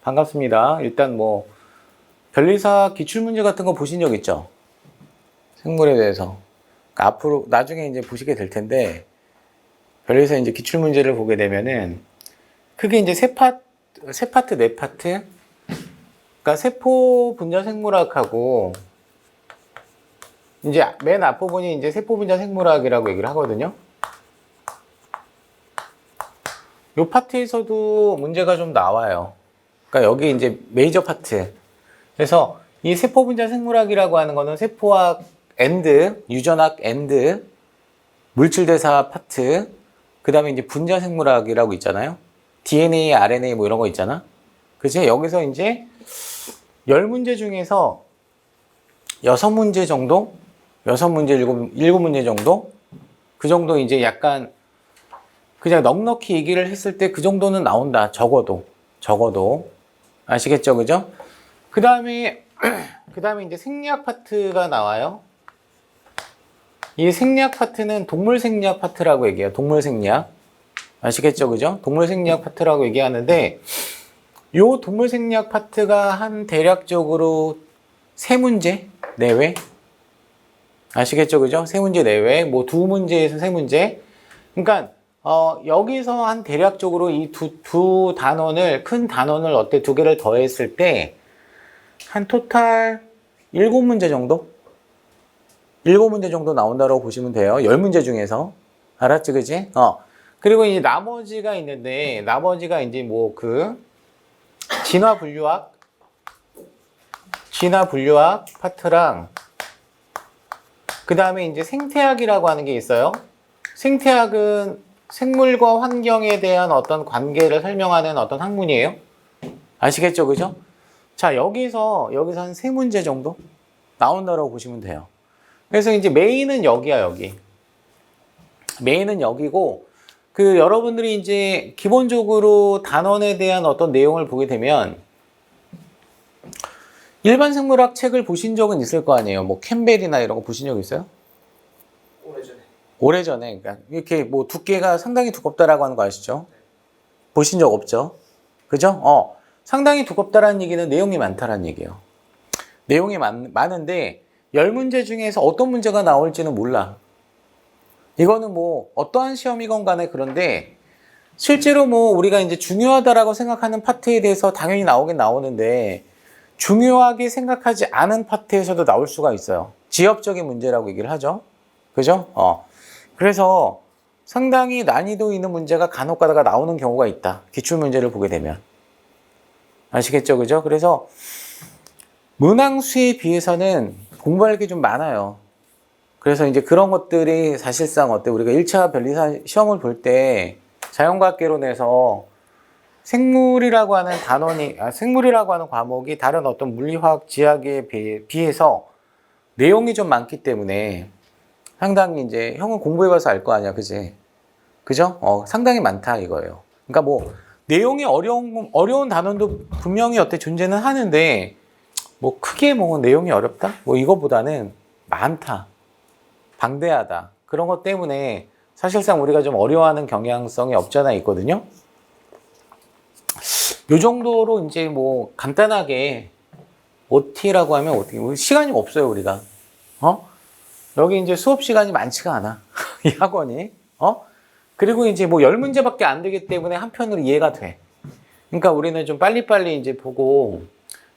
반갑습니다. 일단 뭐 변리사 기출문제 같은 거 보신 적 있죠? 생물에 대해서. 그러니까 앞으로 나중에 이제 보시게 될 텐데 변리사 이제 기출문제를 보게 되면은 크게 이제 세 파트, 네 파트. 그러니까 세포 분자 생물학하고 이제 맨 앞부분이 이제 세포 분자 생물학이라고 얘기를 하거든요. 요 파트에서도 문제가 좀 나와요. 그러니까 여기 이제 메이저 파트. 그래서 이 세포 분자 생물학이라고 하는 거는 세포학 엔드, 유전학 엔드, 물질대사 파트, 그 다음에 이제 분자 생물학이라고 있잖아요. DNA, RNA 뭐 이런 거 있잖아. 그치? 여기서 이제 10문제 중에서 6문제 정도? 6문제, 7문제 정도? 그 정도 이제 약간 그냥 넉넉히 얘기를 했을 때 그 정도는 나온다. 적어도. 아시겠죠? 그죠? 그 다음에 이제 생리학 파트가 나와요. 이 생리학 파트는 동물 생리학 파트라고 얘기해요. 동물 생리학. 아시겠죠? 그죠? 동물 생리학 파트라고 얘기하는데, 요 동물 생리학 파트가 한 대략적으로 3문제 내외. 아시겠죠? 그죠? 3문제 내외. 뭐 2문제에서 3문제. 그러니까, 여기서 한 대략적으로 이 두 단원을, 큰 단원을 어때? 2개를 더했을 때, 한 토탈 7문제 정도? 7문제 정도 나온다고 보시면 돼요. 10문제 중에서. 알았지, 그지? 그리고 이제 나머지가 있는데, 나머지가 이제 뭐 진화 분류학 파트랑, 그 다음에 이제 생태학이라고 하는 게 있어요. 생태학은 생물과 환경에 대한 어떤 관계를 설명하는 어떤 학문이에요. 아시겠죠, 그죠? 자, 여기서 한 3문제 정도 나온다고 보시면 돼요. 그래서 이제 메인은 여기야, 여기. 메인은 여기고, 여러분들이 이제 기본적으로 단원에 대한 어떤 내용을 보게 되면, 일반 생물학 책을 보신 적은 있을 거 아니에요. 뭐, 캠벨이나 이런 거 보신 적 있어요? 오래전에. 그러니까 이렇게 뭐 두께가 상당히 두껍다라고 하는 거 아시죠? 보신 적 없죠? 그죠? 상당히 두껍다라는 얘기는 내용이 많다라는 얘기예요. 내용이 많은데 10문제 중에서 어떤 문제가 나올지는 몰라. 이거는 뭐 어떠한 시험이건 간에 그런데 실제로 뭐 우리가 이제 중요하다라고 생각하는 파트에 대해서 당연히 나오긴 나오는데 중요하게 생각하지 않은 파트에서도 나올 수가 있어요. 지엽적인 문제라고 얘기를 하죠. 그죠? 그래서 상당히 난이도 있는 문제가 간혹 가다가 나오는 경우가 있다. 기출문제를 보게 되면. 아시겠죠? 그죠? 그래서 문항수에 비해서는 공부할 게 좀 많아요. 그래서 이제 그런 것들이 사실상 우리가 1차 변리사 시험을 볼 때 자연과학개론에서 생물이라고 하는 생물이라고 하는 과목이 다른 어떤 물리화학, 지학에 비해서 내용이 좀 많기 때문에 상당히 이제 형은 공부해봐서 알 거 아니야, 그지? 그죠? 상당히 많다 이거예요. 그러니까 뭐 내용이 어려운 단원도 분명히 존재는 하는데 뭐 크게 뭐 내용이 어렵다? 뭐 이거보다는 많다, 방대하다 그런 것 때문에 사실상 우리가 좀 어려워하는 경향성이 없잖아 있거든요. 요 정도로 이제 뭐 간단하게 OT라고 하면 어떻게 시간이 없어요 우리가. 여기 이제 수업 시간이 많지가 않아. 이 학원이. 그리고 이제 뭐 10문제밖에 안 되기 때문에 한편으로 이해가 돼. 그러니까 우리는 좀 빨리빨리 이제 보고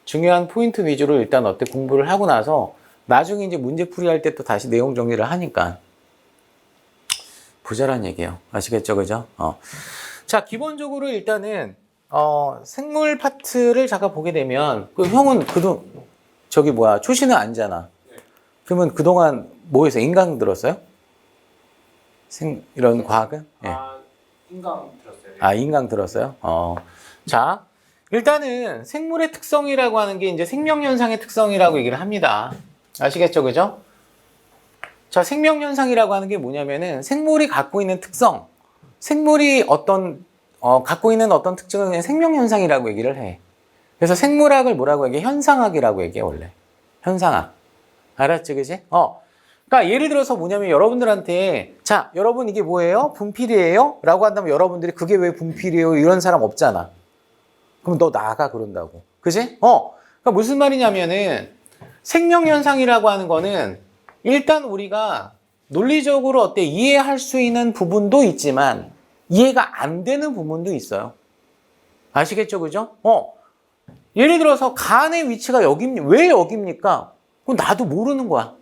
중요한 포인트 위주로 일단 공부를 하고 나서 나중에 이제 문제풀이 할 때 또 다시 내용 정리를 하니까 부자란 얘기예요. 아시겠죠? 그죠? 자, 기본적으로 일단은 생물 파트를 잠깐 보게 되면 형은 초시는 아니잖아. 그러면 그동안 뭐 해서 인강 들었어요? 이런 과학은? 예. 인강 들었어요. 인강 들었어요? 자, 일단은 생물의 특성이라고 하는 게 이제 생명현상의 특성이라고 얘기를 합니다. 아시겠죠? 그죠? 자, 생명현상이라고 하는 게 뭐냐면은 생물이 갖고 있는 특성, 생물이 갖고 있는 어떤 특징을 그냥 생명현상이라고 얘기를 해. 그래서 생물학을 뭐라고 얘기해? 현상학이라고 얘기해, 원래. 현상학. 알았지, 그지? 그러니까 예를 들어서 뭐냐면 여러분들한테 자, 여러분 이게 뭐예요? 분필이에요? 라고 한다면 여러분들이 그게 왜 분필이에요? 이런 사람 없잖아. 그럼 너 나가 그런다고. 그지? 그러니까 무슨 말이냐면은 생명현상이라고 하는 거는 일단 우리가 논리적으로 어때 이해할 수 있는 부분도 있지만 이해가 안 되는 부분도 있어요. 아시겠죠? 그죠? 예를 들어서 간의 위치가 왜 여기입니까? 그건 나도 모르는 거야.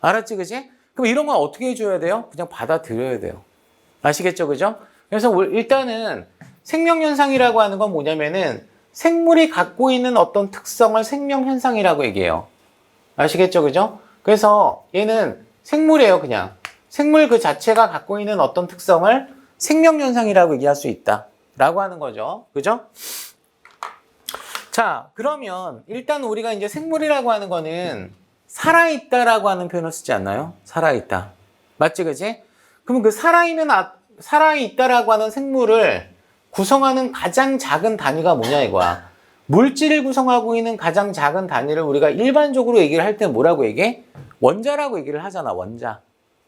알았지? 그지? 그럼 이런 건 어떻게 해줘야 돼요? 그냥 받아들여야 돼요. 아시겠죠? 그죠? 그래서 일단은 생명현상이라고 하는 건 뭐냐면은 생물이 갖고 있는 어떤 특성을 생명현상이라고 얘기해요. 아시겠죠? 그죠? 그래서 얘는 생물이에요, 그냥. 생물 그 자체가 갖고 있는 어떤 특성을 생명현상이라고 얘기할 수 있다. 라고 하는 거죠. 그죠? 자, 그러면 일단 우리가 이제 생물이라고 하는 거는 살아있다라고 하는 표현을 쓰지 않나요? 살아있다. 맞지, 그지? 그럼 그 살아있다라고 하는 생물을 구성하는 가장 작은 단위가 뭐냐 이거야. 물질을 구성하고 있는 가장 작은 단위를 우리가 일반적으로 얘기를 할 때 뭐라고 얘기해? 원자라고 얘기를 하잖아, 원자.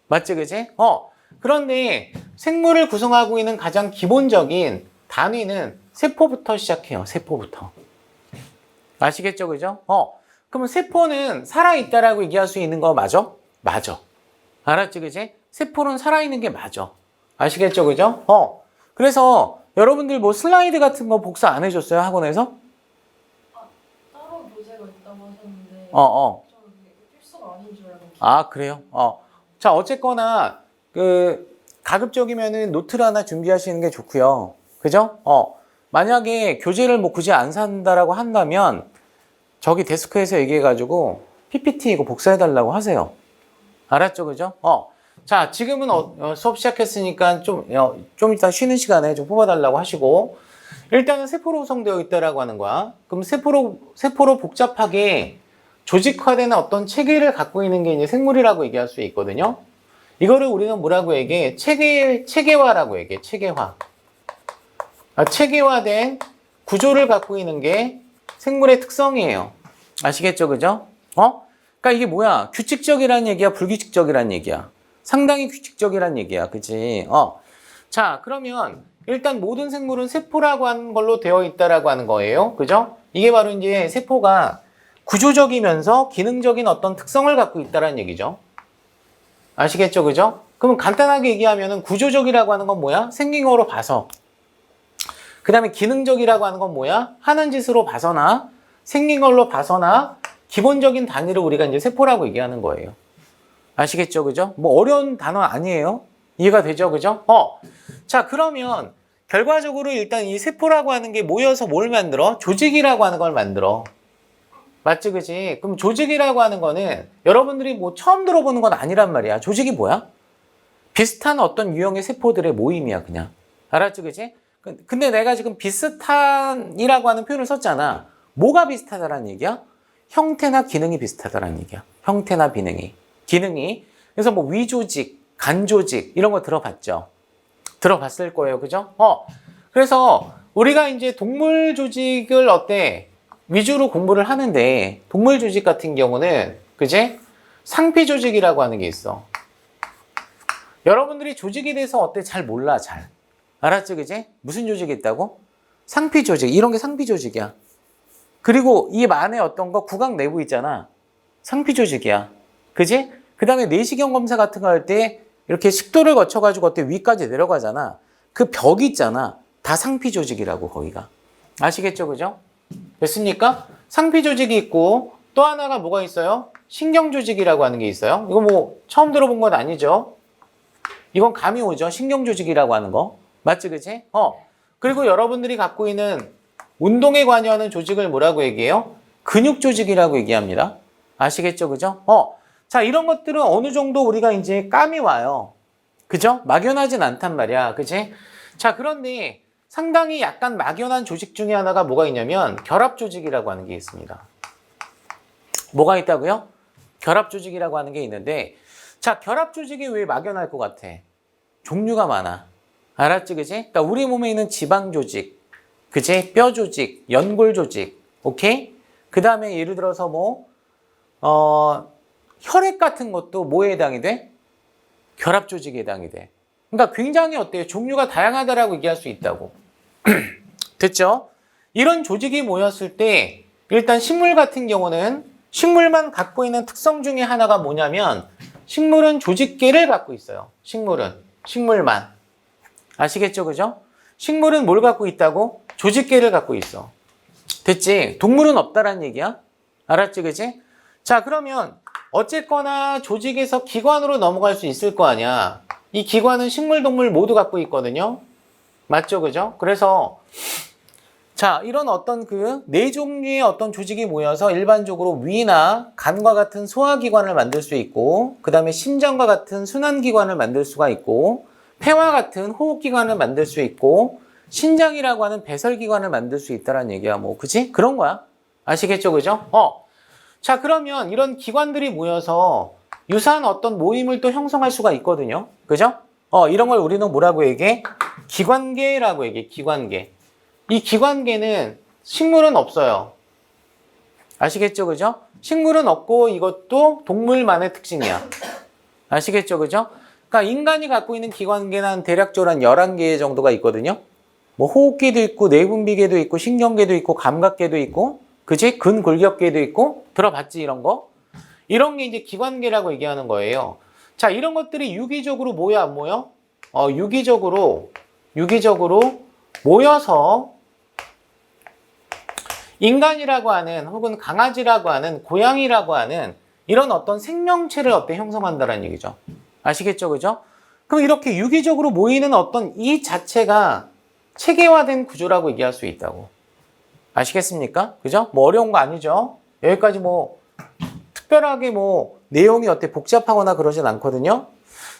맞지, 그지? 그런데 생물을 구성하고 있는 가장 기본적인 단위는 세포부터 시작해요, 세포부터. 아시겠죠, 그죠? 그러면 세포는 살아있다라고 얘기할 수 있는 거 맞아? 맞아. 알았지, 그지? 세포는 살아있는 게 맞아. 아시겠죠, 그죠? 그래서 여러분들 뭐 슬라이드 같은 거 복사 안 해줬어요, 학원에서? 따로 교재가 있다고 하셨는데 저는 그게 필수가 아닌 줄 알고. 아, 그래요? 자, 어쨌거나 가급적이면은 노트를 하나 준비하시는 게 좋고요. 그죠? 만약에 교재를 뭐 굳이 안 산다라고 한다면 저기 데스크에서 얘기해가지고 PPT 이거 복사해달라고 하세요. 알았죠? 그죠? 자, 지금은 수업 시작했으니까 좀 이따 쉬는 시간에 좀 뽑아달라고 하시고, 일단은 세포로 구성되어 있다라고 하는 거야. 그럼 세포로 복잡하게 조직화되는 어떤 체계를 갖고 있는 게 이제 생물이라고 얘기할 수 있거든요. 이거를 우리는 뭐라고 얘기해? 체계화라고 얘기해. 체계화. 체계화된 구조를 갖고 있는 게 생물의 특성이에요. 아시겠죠? 그죠? 그러니까 이게 뭐야? 규칙적이라는 얘기야? 불규칙적이라는 얘기야? 상당히 규칙적이라는 얘기야. 그치? 자, 그러면 일단 모든 생물은 세포라고 하는 걸로 되어 있다라고 하는 거예요. 그죠? 이게 바로 이제 세포가 구조적이면서 기능적인 어떤 특성을 갖고 있다라는 얘기죠. 아시겠죠? 그죠? 그러면 간단하게 얘기하면은 구조적이라고 하는 건 뭐야? 생긴 거로 봐서. 그 다음에 기능적이라고 하는 건 뭐야? 하는 짓으로 봐서나 생긴 걸로 봐서나 기본적인 단위를 우리가 이제 세포라고 얘기하는 거예요. 아시겠죠? 그죠? 뭐 어려운 단어 아니에요? 이해가 되죠? 그죠? 자, 그러면 결과적으로 일단 이 세포라고 하는 게 모여서 뭘 만들어? 조직이라고 하는 걸 만들어. 맞지, 그지? 그럼 조직이라고 하는 거는 여러분들이 뭐 처음 들어보는 건 아니란 말이야. 조직이 뭐야? 비슷한 어떤 유형의 세포들의 모임이야, 그냥. 알았지, 그지? 근데 내가 지금 비슷한이라고 하는 표현을 썼잖아. 뭐가 비슷하다라는 얘기야? 형태나 기능이 비슷하다라는 얘기야. 형태나 기능이. 그래서 뭐 위조직, 간조직 이런 거 들어봤죠? 들어봤을 거예요. 그죠? 그래서 우리가 이제 동물 조직을 위주로 공부를 하는데 동물 조직 같은 경우는 그지? 상피 조직이라고 하는 게 있어. 여러분들이 조직에 대해서 잘 몰라, 잘. 알았지, 그지? 무슨 조직이 있다고? 상피 조직. 이런 게 상피 조직이야. 그리고 이 안에 어떤 거 구강 내부 있잖아. 상피 조직이야. 그지? 그 다음에 내시경 검사 같은 거 할 때 이렇게 식도를 거쳐가지고 위까지 내려가잖아. 그 벽 있잖아. 다 상피 조직이라고, 거기가. 아시겠죠, 그죠? 됐습니까? 상피 조직이 있고 또 하나가 뭐가 있어요? 신경 조직이라고 하는 게 있어요. 이거 뭐 처음 들어본 건 아니죠? 이건 감이 오죠? 신경 조직이라고 하는 거. 맞지, 그지? 그리고 여러분들이 갖고 있는 운동에 관여하는 조직을 뭐라고 얘기해요? 근육 조직이라고 얘기합니다. 아시겠죠, 그죠? 자, 이런 것들은 어느 정도 우리가 이제 감이 와요. 그죠? 막연하진 않단 말이야. 그지? 자, 그런데 상당히 약간 막연한 조직 중에 하나가 뭐가 있냐면 결합 조직이라고 하는 게 있습니다. 뭐가 있다고요? 결합 조직이라고 하는 게 있는데, 자, 결합 조직이 왜 막연할 것 같아? 종류가 많아. 알았지, 그지? 그러니까 우리 몸에 있는 지방 조직, 그지? 뼈 조직, 연골 조직, 오케이? 그 다음에 예를 들어서 혈액 같은 것도 뭐에 해당이 돼? 결합 조직에 해당이 돼. 그러니까 굉장히 종류가 다양하다라고 얘기할 수 있다고. 됐죠? 이런 조직이 모였을 때 일단 식물 같은 경우는 식물만 갖고 있는 특성 중에 하나가 뭐냐면 식물은 조직계를 갖고 있어요. 식물만. 아시겠죠? 그죠? 식물은 뭘 갖고 있다고? 조직계를 갖고 있어. 됐지? 동물은 없다라는 얘기야. 알았지? 그지? 자, 그러면 어쨌거나 조직에서 기관으로 넘어갈 수 있을 거 아니야. 이 기관은 식물, 동물 모두 갖고 있거든요. 맞죠? 그죠? 그래서 자, 이런 어떤 그 네 종류의 어떤 조직이 모여서 일반적으로 위나 간과 같은 소화기관을 만들 수 있고, 그 다음에 심장과 같은 순환기관을 만들 수가 있고, 폐와 같은 호흡기관을 만들 수 있고, 신장이라고 하는 배설기관을 만들 수 있다는 얘기야. 뭐, 그치? 그런 거야. 아시겠죠? 그죠? 자, 그러면 이런 기관들이 모여서 유사한 어떤 모임을 또 형성할 수가 있거든요. 그죠? 이런 걸 우리는 뭐라고 얘기해? 기관계라고 얘기해. 기관계. 이 기관계는 식물은 없어요. 아시겠죠? 그죠? 식물은 없고 이것도 동물만의 특징이야. 아시겠죠? 그죠? 그러니까 인간이 갖고 있는 기관계는 한 대략적으로 한 11개 정도가 있거든요. 뭐 호흡계도 있고 내분비계도 있고 신경계도 있고 감각계도 있고 그치? 근골격계도 있고 들어봤지 이런 거? 이런 게 이제 기관계라고 얘기하는 거예요. 자, 이런 것들이 유기적으로 모여 안 모여? 유기적으로 모여서 인간이라고 하는 혹은 강아지라고 하는 고양이라고 하는 이런 어떤 생명체를 형성한다는 얘기죠. 아시겠죠? 그죠? 그럼 이렇게 유기적으로 모이는 어떤 이 자체가 체계화된 구조라고 얘기할 수 있다고. 아시겠습니까? 그죠? 뭐 어려운 거 아니죠? 여기까지 뭐 특별하게 뭐 내용이 복잡하거나 그러진 않거든요.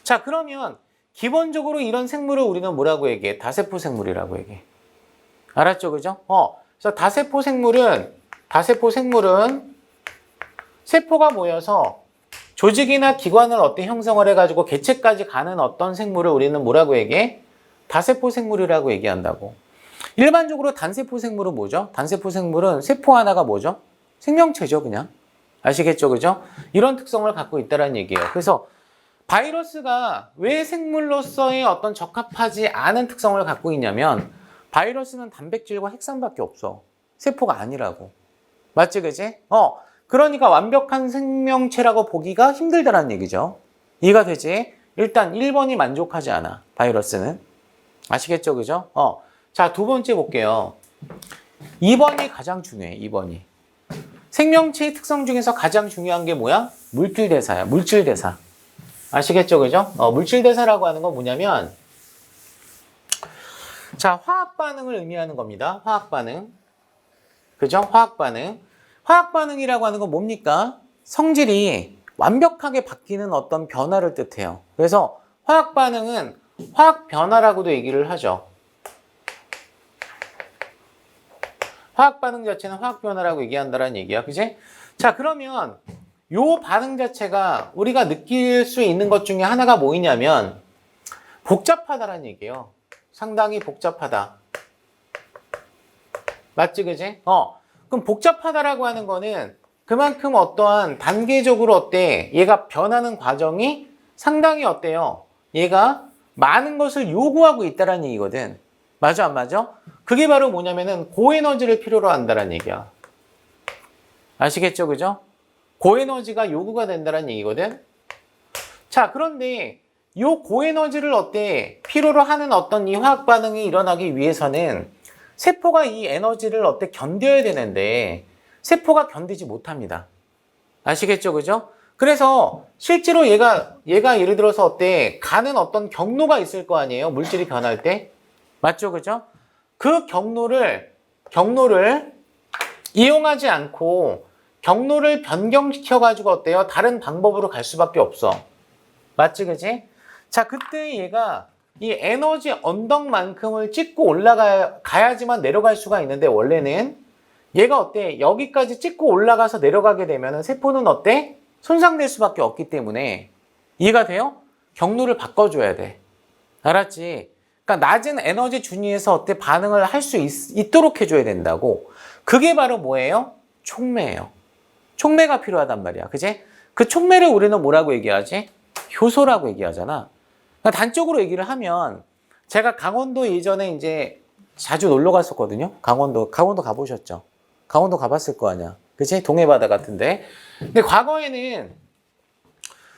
자, 그러면 기본적으로 이런 생물을 우리는 뭐라고 얘기해? 다세포 생물이라고 얘기해. 알았죠? 그죠? 그래서 다세포 생물은 세포가 모여서 조직이나 기관을 형성을 해가지고 개체까지 가는 어떤 생물을 우리는 뭐라고 얘기해? 다세포 생물이라고 얘기한다고. 일반적으로 단세포 생물은 뭐죠? 단세포 생물은 세포 하나가 뭐죠? 생명체죠, 그냥. 아시겠죠, 그죠? 이런 특성을 갖고 있다는 얘기예요. 그래서 바이러스가 왜 생물로서의 어떤 적합하지 않은 특성을 갖고 있냐면 바이러스는 단백질과 핵산밖에 없어. 세포가 아니라고. 맞지, 그지? 그러니까 완벽한 생명체라고 보기가 힘들다는 얘기죠. 이해가 되지? 일단 1번이 만족하지 않아, 바이러스는. 아시겠죠, 그죠? 자, 두 번째 볼게요. 2번이 가장 중요해, 2번이. 생명체의 특성 중에서 가장 중요한 게 뭐야? 물질대사야, 물질대사. 아시겠죠, 그죠? 물질대사라고 하는 건 뭐냐면, 자, 화학반응을 의미하는 겁니다. 화학반응. 그죠? 화학반응. 화학반응이라고 하는 건 뭡니까? 성질이 완벽하게 바뀌는 어떤 변화를 뜻해요. 그래서 화학반응은 화학변화라고도 얘기를 하죠. 화학반응 자체는 화학변화라고 얘기한다는 얘기야. 그지? 자, 그러면 요 반응 자체가 우리가 느낄 수 있는 것 중에 하나가 뭐냐면 복잡하다라는 얘기예요. 상당히 복잡하다. 맞지, 그지? 그럼 복잡하다라고 하는 거는 그만큼 어떠한 단계적으로 얘가 변하는 과정이 상당히 얘가 많은 것을 요구하고 있다는 얘기거든. 맞아, 안 맞아? 그게 바로 뭐냐면은 고에너지를 필요로 한다는 얘기야. 아시겠죠, 그죠? 고에너지가 요구가 된다는 얘기거든. 자, 그런데 요 고에너지를 필요로 하는 어떤 이 화학 반응이 일어나기 위해서는 세포가 이 에너지를 견뎌야 되는데 세포가 견디지 못합니다. 아시겠죠, 그죠? 그래서 실제로 얘가 예를 들어서 가는 어떤 경로가 있을 거 아니에요? 물질이 변할 때. 맞죠, 그죠? 그 경로를 이용하지 않고 경로를 변경시켜가지고 다른 방법으로 갈 수밖에 없어. 맞지, 그지? 자, 그때 얘가 이 에너지 언덕만큼을 찍고 올라가야지만 내려갈 수가 있는데 원래는 얘가 여기까지 찍고 올라가서 내려가게 되면 세포는 손상될 수밖에 없기 때문에 이해가 돼요? 경로를 바꿔줘야 돼. 알았지? 그러니까 낮은 에너지 준위에서 반응을 할 수 있도록 해줘야 된다고. 그게 바로 뭐예요? 촉매예요. 촉매가 필요하단 말이야. 그지? 그 촉매를 우리는 뭐라고 얘기하지? 효소라고 얘기하잖아. 그러니까 단적으로 얘기를 하면 제가 강원도 예전에 이제 자주 놀러 갔었거든요. 강원도 가보셨죠? 강원도 가봤을 거 아니야. 그치? 동해바다 같은데. 근데 과거에는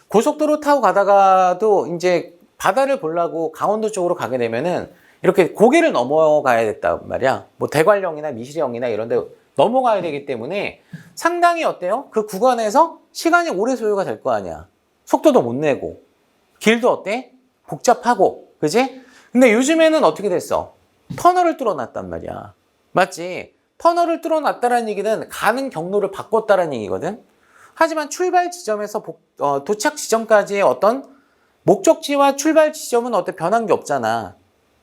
고속도로 타고 가다가도 이제 바다를 보려고 강원도 쪽으로 가게 되면은 이렇게 고개를 넘어가야 됐단 말이야. 뭐 대관령이나 미시령이나 이런 데 넘어가야 되기 때문에 상당히 어때요? 그 구간에서 시간이 오래 소요가 될 거 아니야. 속도도 못 내고. 길도 어때? 복잡하고. 그지? 근데 요즘에는 어떻게 됐어? 터널을 뚫어놨단 말이야. 맞지? 터널을 뚫어놨다는 얘기는 가는 경로를 바꿨다는 얘기거든. 하지만 출발 지점에서 도착 지점까지의 어떤 목적지와 출발 지점은 어때? 변한 게 없잖아.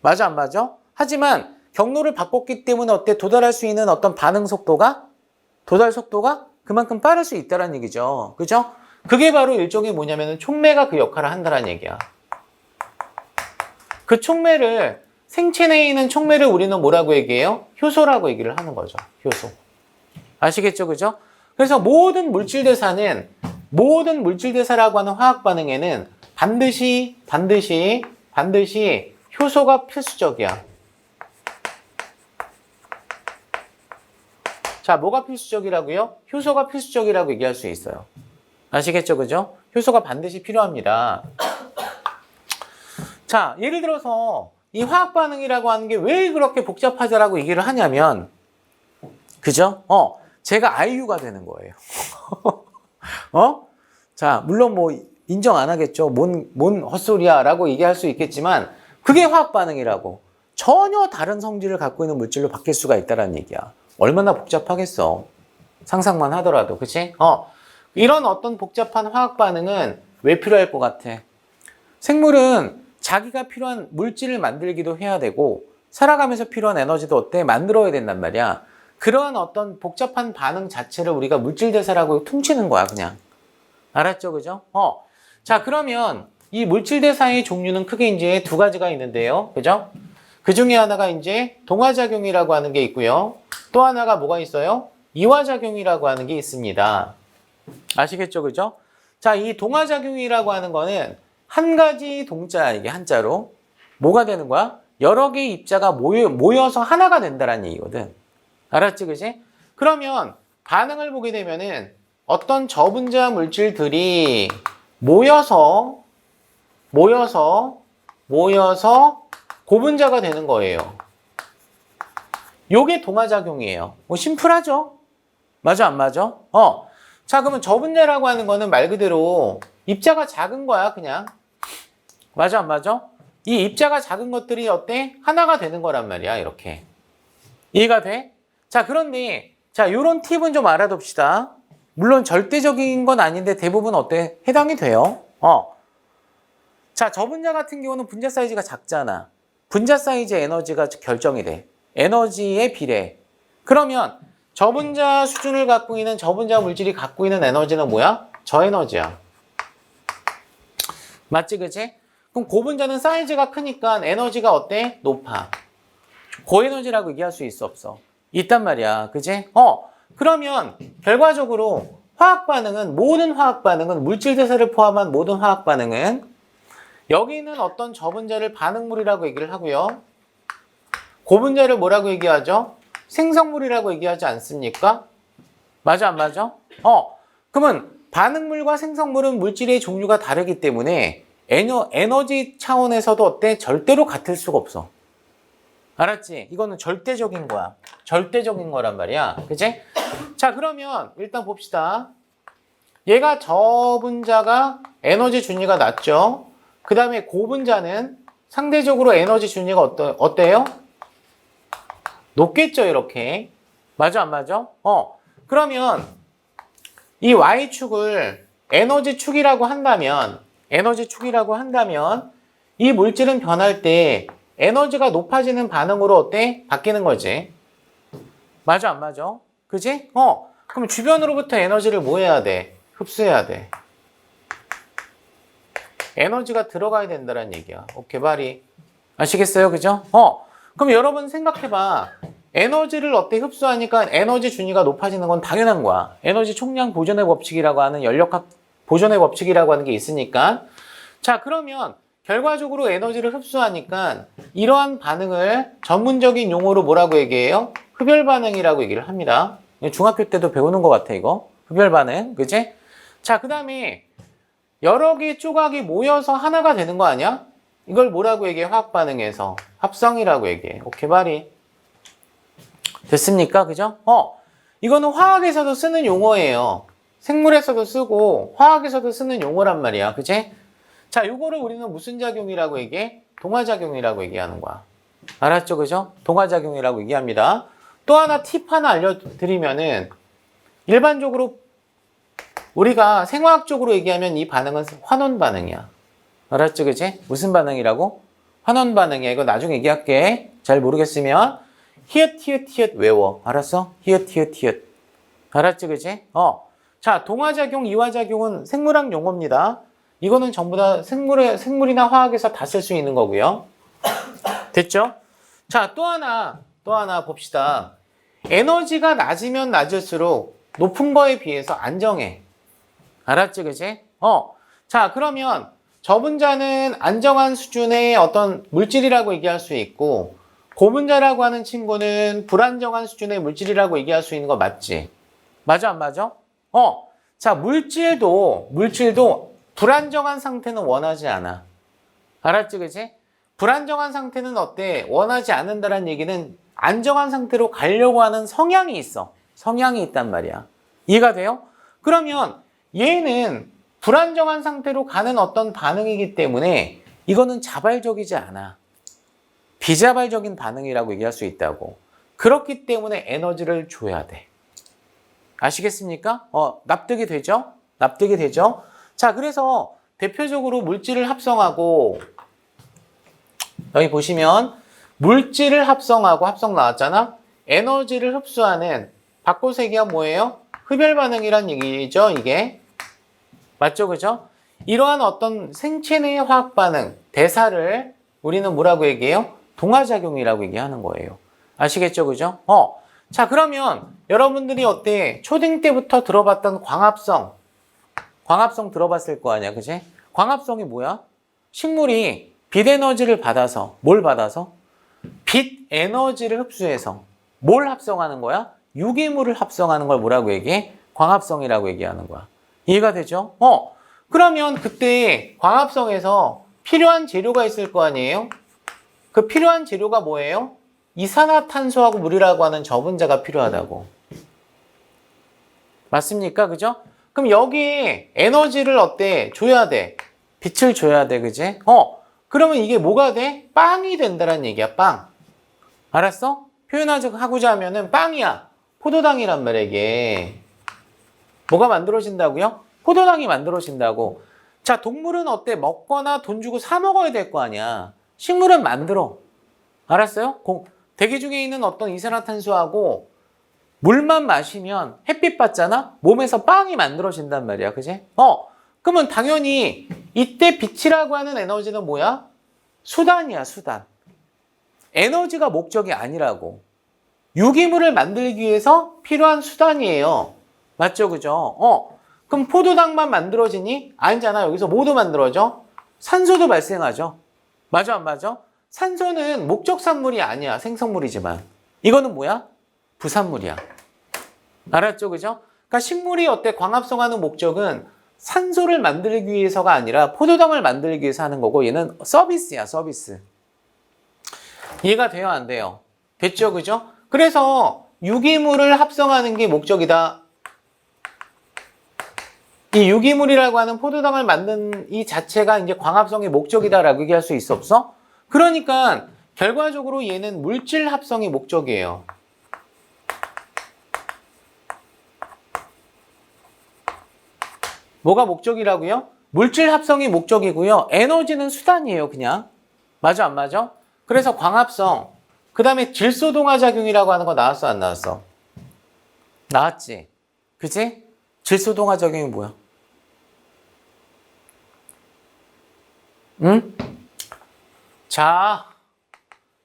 맞아, 안 맞아? 하지만 경로를 바꿨기 때문에 어때? 도달 속도가 그만큼 빠를 수 있다는 얘기죠. 그죠? 그게 바로 일종의 뭐냐면은 촉매가 그 역할을 한다는 얘기야. 그 촉매를, 생체 내에 있는 촉매를 우리는 뭐라고 얘기해요? 효소라고 얘기를 하는 거죠. 효소. 아시겠죠? 그죠? 그래서 모든 물질 대사라고 하는 화학 반응에는 반드시 효소가 필수적이야. 자, 뭐가 필수적이라고요? 효소가 필수적이라고 얘기할 수 있어요. 아시겠죠? 그죠? 효소가 반드시 필요합니다. 자, 예를 들어서 이 화학 반응이라고 하는 게 왜 그렇게 복잡하다라고 얘기를 하냐면, 그죠? 제가 아이유가 되는 거예요. 자, 물론 뭐 인정 안 하겠죠. 뭔 헛소리야 라고 얘기할 수 있겠지만 그게 화학 반응이라고. 전혀 다른 성질을 갖고 있는 물질로 바뀔 수가 있다는 얘기야. 얼마나 복잡하겠어. 상상만 하더라도. 그치? 이런 어떤 복잡한 화학 반응은 왜 필요할 것 같아? 생물은 자기가 필요한 물질을 만들기도 해야 되고 살아가면서 필요한 에너지도 어때? 만들어야 된단 말이야. 그러한 어떤 복잡한 반응 자체를 우리가 물질대사라고 퉁치는 거야, 그냥. 알았죠? 그죠? 자, 그러면 이 물질대사의 종류는 크게 이제 두 가지가 있는데요. 그죠? 그 중에 하나가 이제 동화작용이라고 하는 게 있고요. 또 하나가 뭐가 있어요? 이화작용이라고 하는 게 있습니다. 아시겠죠? 그죠? 자, 이 동화작용이라고 하는 거는 한 가지 동자, 이게 한자로. 뭐가 되는 거야? 여러 개의 입자가 모여서 하나가 된다는 얘기거든. 알았지? 그지? 그러면 반응을 보게 되면은 어떤 저분자 물질들이 모여서 고분자가 되는 거예요. 요게 동화작용이에요. 뭐 심플하죠? 맞아, 안 맞아? 자, 그러면 저분자라고 하는 거는 말 그대로 입자가 작은 거야, 그냥. 맞아, 안 맞아? 이 입자가 작은 것들이 어때? 하나가 되는 거란 말이야, 이렇게. 이해가 돼? 자, 그런데, 자, 요런 팁은 좀 알아둡시다. 물론 절대적인 건 아닌데 대부분 어때? 해당이 돼요. 자, 저분자 같은 경우는 분자 사이즈가 작잖아. 분자 사이즈의 에너지가 결정이 돼. 에너지의 비례. 그러면 저분자 수준을 갖고 있는 저분자 물질이 갖고 있는 에너지는 뭐야? 저에너지야. 맞지, 그치? 그럼 고분자는 사이즈가 크니까 에너지가 어때? 높아. 고에너지라고 얘기할 수 있어, 없어? 있단 말이야. 그치? 그러면 결과적으로 모든 화학 반응은 물질 대사를 포함한 모든 화학 반응은 여기 있는 어떤 저분자를 반응물이라고 얘기를 하고요. 고분자를 뭐라고 얘기하죠? 생성물이라고 얘기하지 않습니까? 맞아, 안 맞아? 그러면 반응물과 생성물은 물질의 종류가 다르기 때문에 에너지 차원에서도 어때? 절대로 같을 수가 없어. 알았지? 이거는 절대적인 거야. 절대적인 거란 말이야. 그치? 자, 그러면 일단 봅시다. 얘가 저분자가 에너지 준위가 낮죠? 그 다음에 고분자는 상대적으로 에너지 준위가 어때요? 높겠죠, 이렇게. 맞아, 안 맞아? 그러면 이 Y축을 에너지축이라고 한다면 이 물질은 변할 때 에너지가 높아지는 반응으로 어때? 바뀌는 거지. 맞아, 안 맞아? 그지? 그럼 주변으로부터 에너지를 뭐 해야 돼? 흡수해야 돼. 에너지가 들어가야 된다는 얘기야. 오케이, 바리. 아시겠어요? 그죠? 그럼 여러분 생각해봐. 에너지를 어때 흡수하니까 에너지 준위가 높아지는 건 당연한 거야. 에너지 총량 보존의 법칙이라고 하는 연력학 보존의 법칙이라고 하는 게 있으니까. 자, 그러면 결과적으로 에너지를 흡수하니까 이러한 반응을 전문적인 용어로 뭐라고 얘기해요? 흡열 반응이라고 얘기를 합니다. 중학교 때도 배우는 것 같아, 이거. 흡열 반응. 그치? 자, 그 다음에 여러 개의 조각이 모여서 하나가 되는 거 아니야? 이걸 뭐라고 얘기해? 화학 반응에서. 합성이라고 얘기해. 오케이, 말이. 됐습니까? 그죠? 이거는 화학에서도 쓰는 용어예요. 생물에서도 쓰고 화학에서도 쓰는 용어란 말이야. 그치? 자, 요거를 우리는 무슨 작용이라고 얘기해? 동화작용이라고 얘기하는 거야. 알았죠? 그죠? 동화작용이라고 얘기합니다. 또 하나 팁 하나 알려드리면은 일반적으로 우리가 생화학적으로 얘기하면 이 반응은 환원 반응이야. 알았죠? 그치? 무슨 반응이라고? 환원 반응이야. 이거 나중에 얘기할게. 잘 모르겠으면 히읗 히읗 히읗 외워. 알았어? 히읗 히읗 히읗. 알았지? 그치? 자, 동화작용, 이화작용은 생물학 용어입니다. 이거는 전부 다 생물이나 화학에서 다 쓸 수 있는 거고요. 됐죠? 자, 또 하나 봅시다. 에너지가 낮으면 낮을수록 높은 거에 비해서 안정해. 알았지? 그치? 자, 그러면 저 분자는 안정한 수준의 어떤 물질이라고 얘기할 수 있고, 고분자라고 하는 친구는 불안정한 수준의 물질이라고 얘기할 수 있는 거 맞지? 맞아, 안 맞아? 자, 물질도 불안정한 상태는 원하지 않아. 알았지, 그치? 불안정한 상태는 어때? 원하지 않는다는 얘기는 안정한 상태로 가려고 하는 성향이 있어. 성향이 있단 말이야. 이해가 돼요? 그러면 얘는 불안정한 상태로 가는 어떤 반응이기 때문에 이거는 자발적이지 않아. 비자발적인 반응이라고 얘기할 수 있다고. 그렇기 때문에 에너지를 줘야 돼. 아시겠습니까? 납득이 되죠? 납득이 되죠? 자, 그래서 대표적으로 물질을 합성하고 여기 보시면 물질을 합성하고 합성 나왔잖아? 에너지를 흡수하는 바꿔서 얘기하면 뭐예요? 흡열 반응이란 얘기죠, 이게. 맞죠, 그죠? 이러한 어떤 생체 내 화학 반응, 대사를 우리는 뭐라고 얘기해요? 동화작용이라고 얘기하는 거예요. 아시겠죠, 그죠? 자, 그러면 여러분들이 어때? 초등 때부터 들어봤던 광합성 들어봤을 거 아니야, 그지? 광합성이 뭐야? 식물이 빛 에너지를 받아서, 뭘 받아서? 빛 에너지를 흡수해서 뭘 합성하는 거야? 유기물을 합성하는 걸 뭐라고 얘기해? 광합성이라고 얘기하는 거야. 이해가 되죠? 그러면 그때 광합성에서 필요한 재료가 있을 거 아니에요? 그 필요한 재료가 뭐예요? 이산화탄소하고 물이라고 하는 저분자가 필요하다고. 맞습니까? 그죠? 그럼 여기에 에너지를 어때? 줘야 돼. 빛을 줘야 돼. 그지? 그러면 이게 뭐가 돼? 빵이 된다는 얘기야. 빵. 알았어? 표현하고자 하면은 빵이야. 포도당이란 말이야, 이게. 뭐가 만들어진다고요? 포도당이 만들어진다고. 자, 동물은 어때? 먹거나 돈 주고 사 먹어야 될 거 아니야. 식물은 만들어. 알았어요? 대기 중에 있는 어떤 이산화탄소하고 물만 마시면 햇빛 받잖아? 몸에서 빵이 만들어진단 말이야. 그지? 그러면 당연히 이때 빛이라고 하는 에너지는 뭐야? 수단이야, 수단. 에너지가 목적이 아니라고. 유기물을 만들기 위해서 필요한 수단이에요. 맞죠? 그죠? 그럼 포도당만 만들어지니? 아니잖아. 여기서 뭐도 만들어져? 산소도 발생하죠. 맞아, 안 맞아? 산소는 목적 산물이 아니야. 생성물이지만. 이거는 뭐야? 부산물이야. 알았죠? 그죠? 그러니까 식물이 어때? 광합성하는 목적은 산소를 만들기 위해서가 아니라 포도당을 만들기 위해서 하는 거고, 얘는 서비스야, 서비스. 이해가 돼요? 안 돼요? 됐죠? 그죠? 그래서 유기물을 합성하는 게 목적이다. 이 유기물이라고 하는 포도당을 만든 이 자체가 이제 광합성의 목적이다라고 얘기할 수 있어, 없어? 그러니까 결과적으로 얘는 물질 합성이 목적이에요. 뭐가 목적이라고요? 물질 합성이 목적이고요. 에너지는 수단이에요, 그냥. 맞아, 안 맞아? 그래서 광합성, 그 다음에 질소동화작용이라고 하는 거 나왔어, 안 나왔어? 나왔지? 그치? 질소동화작용이 뭐야? 응? 자,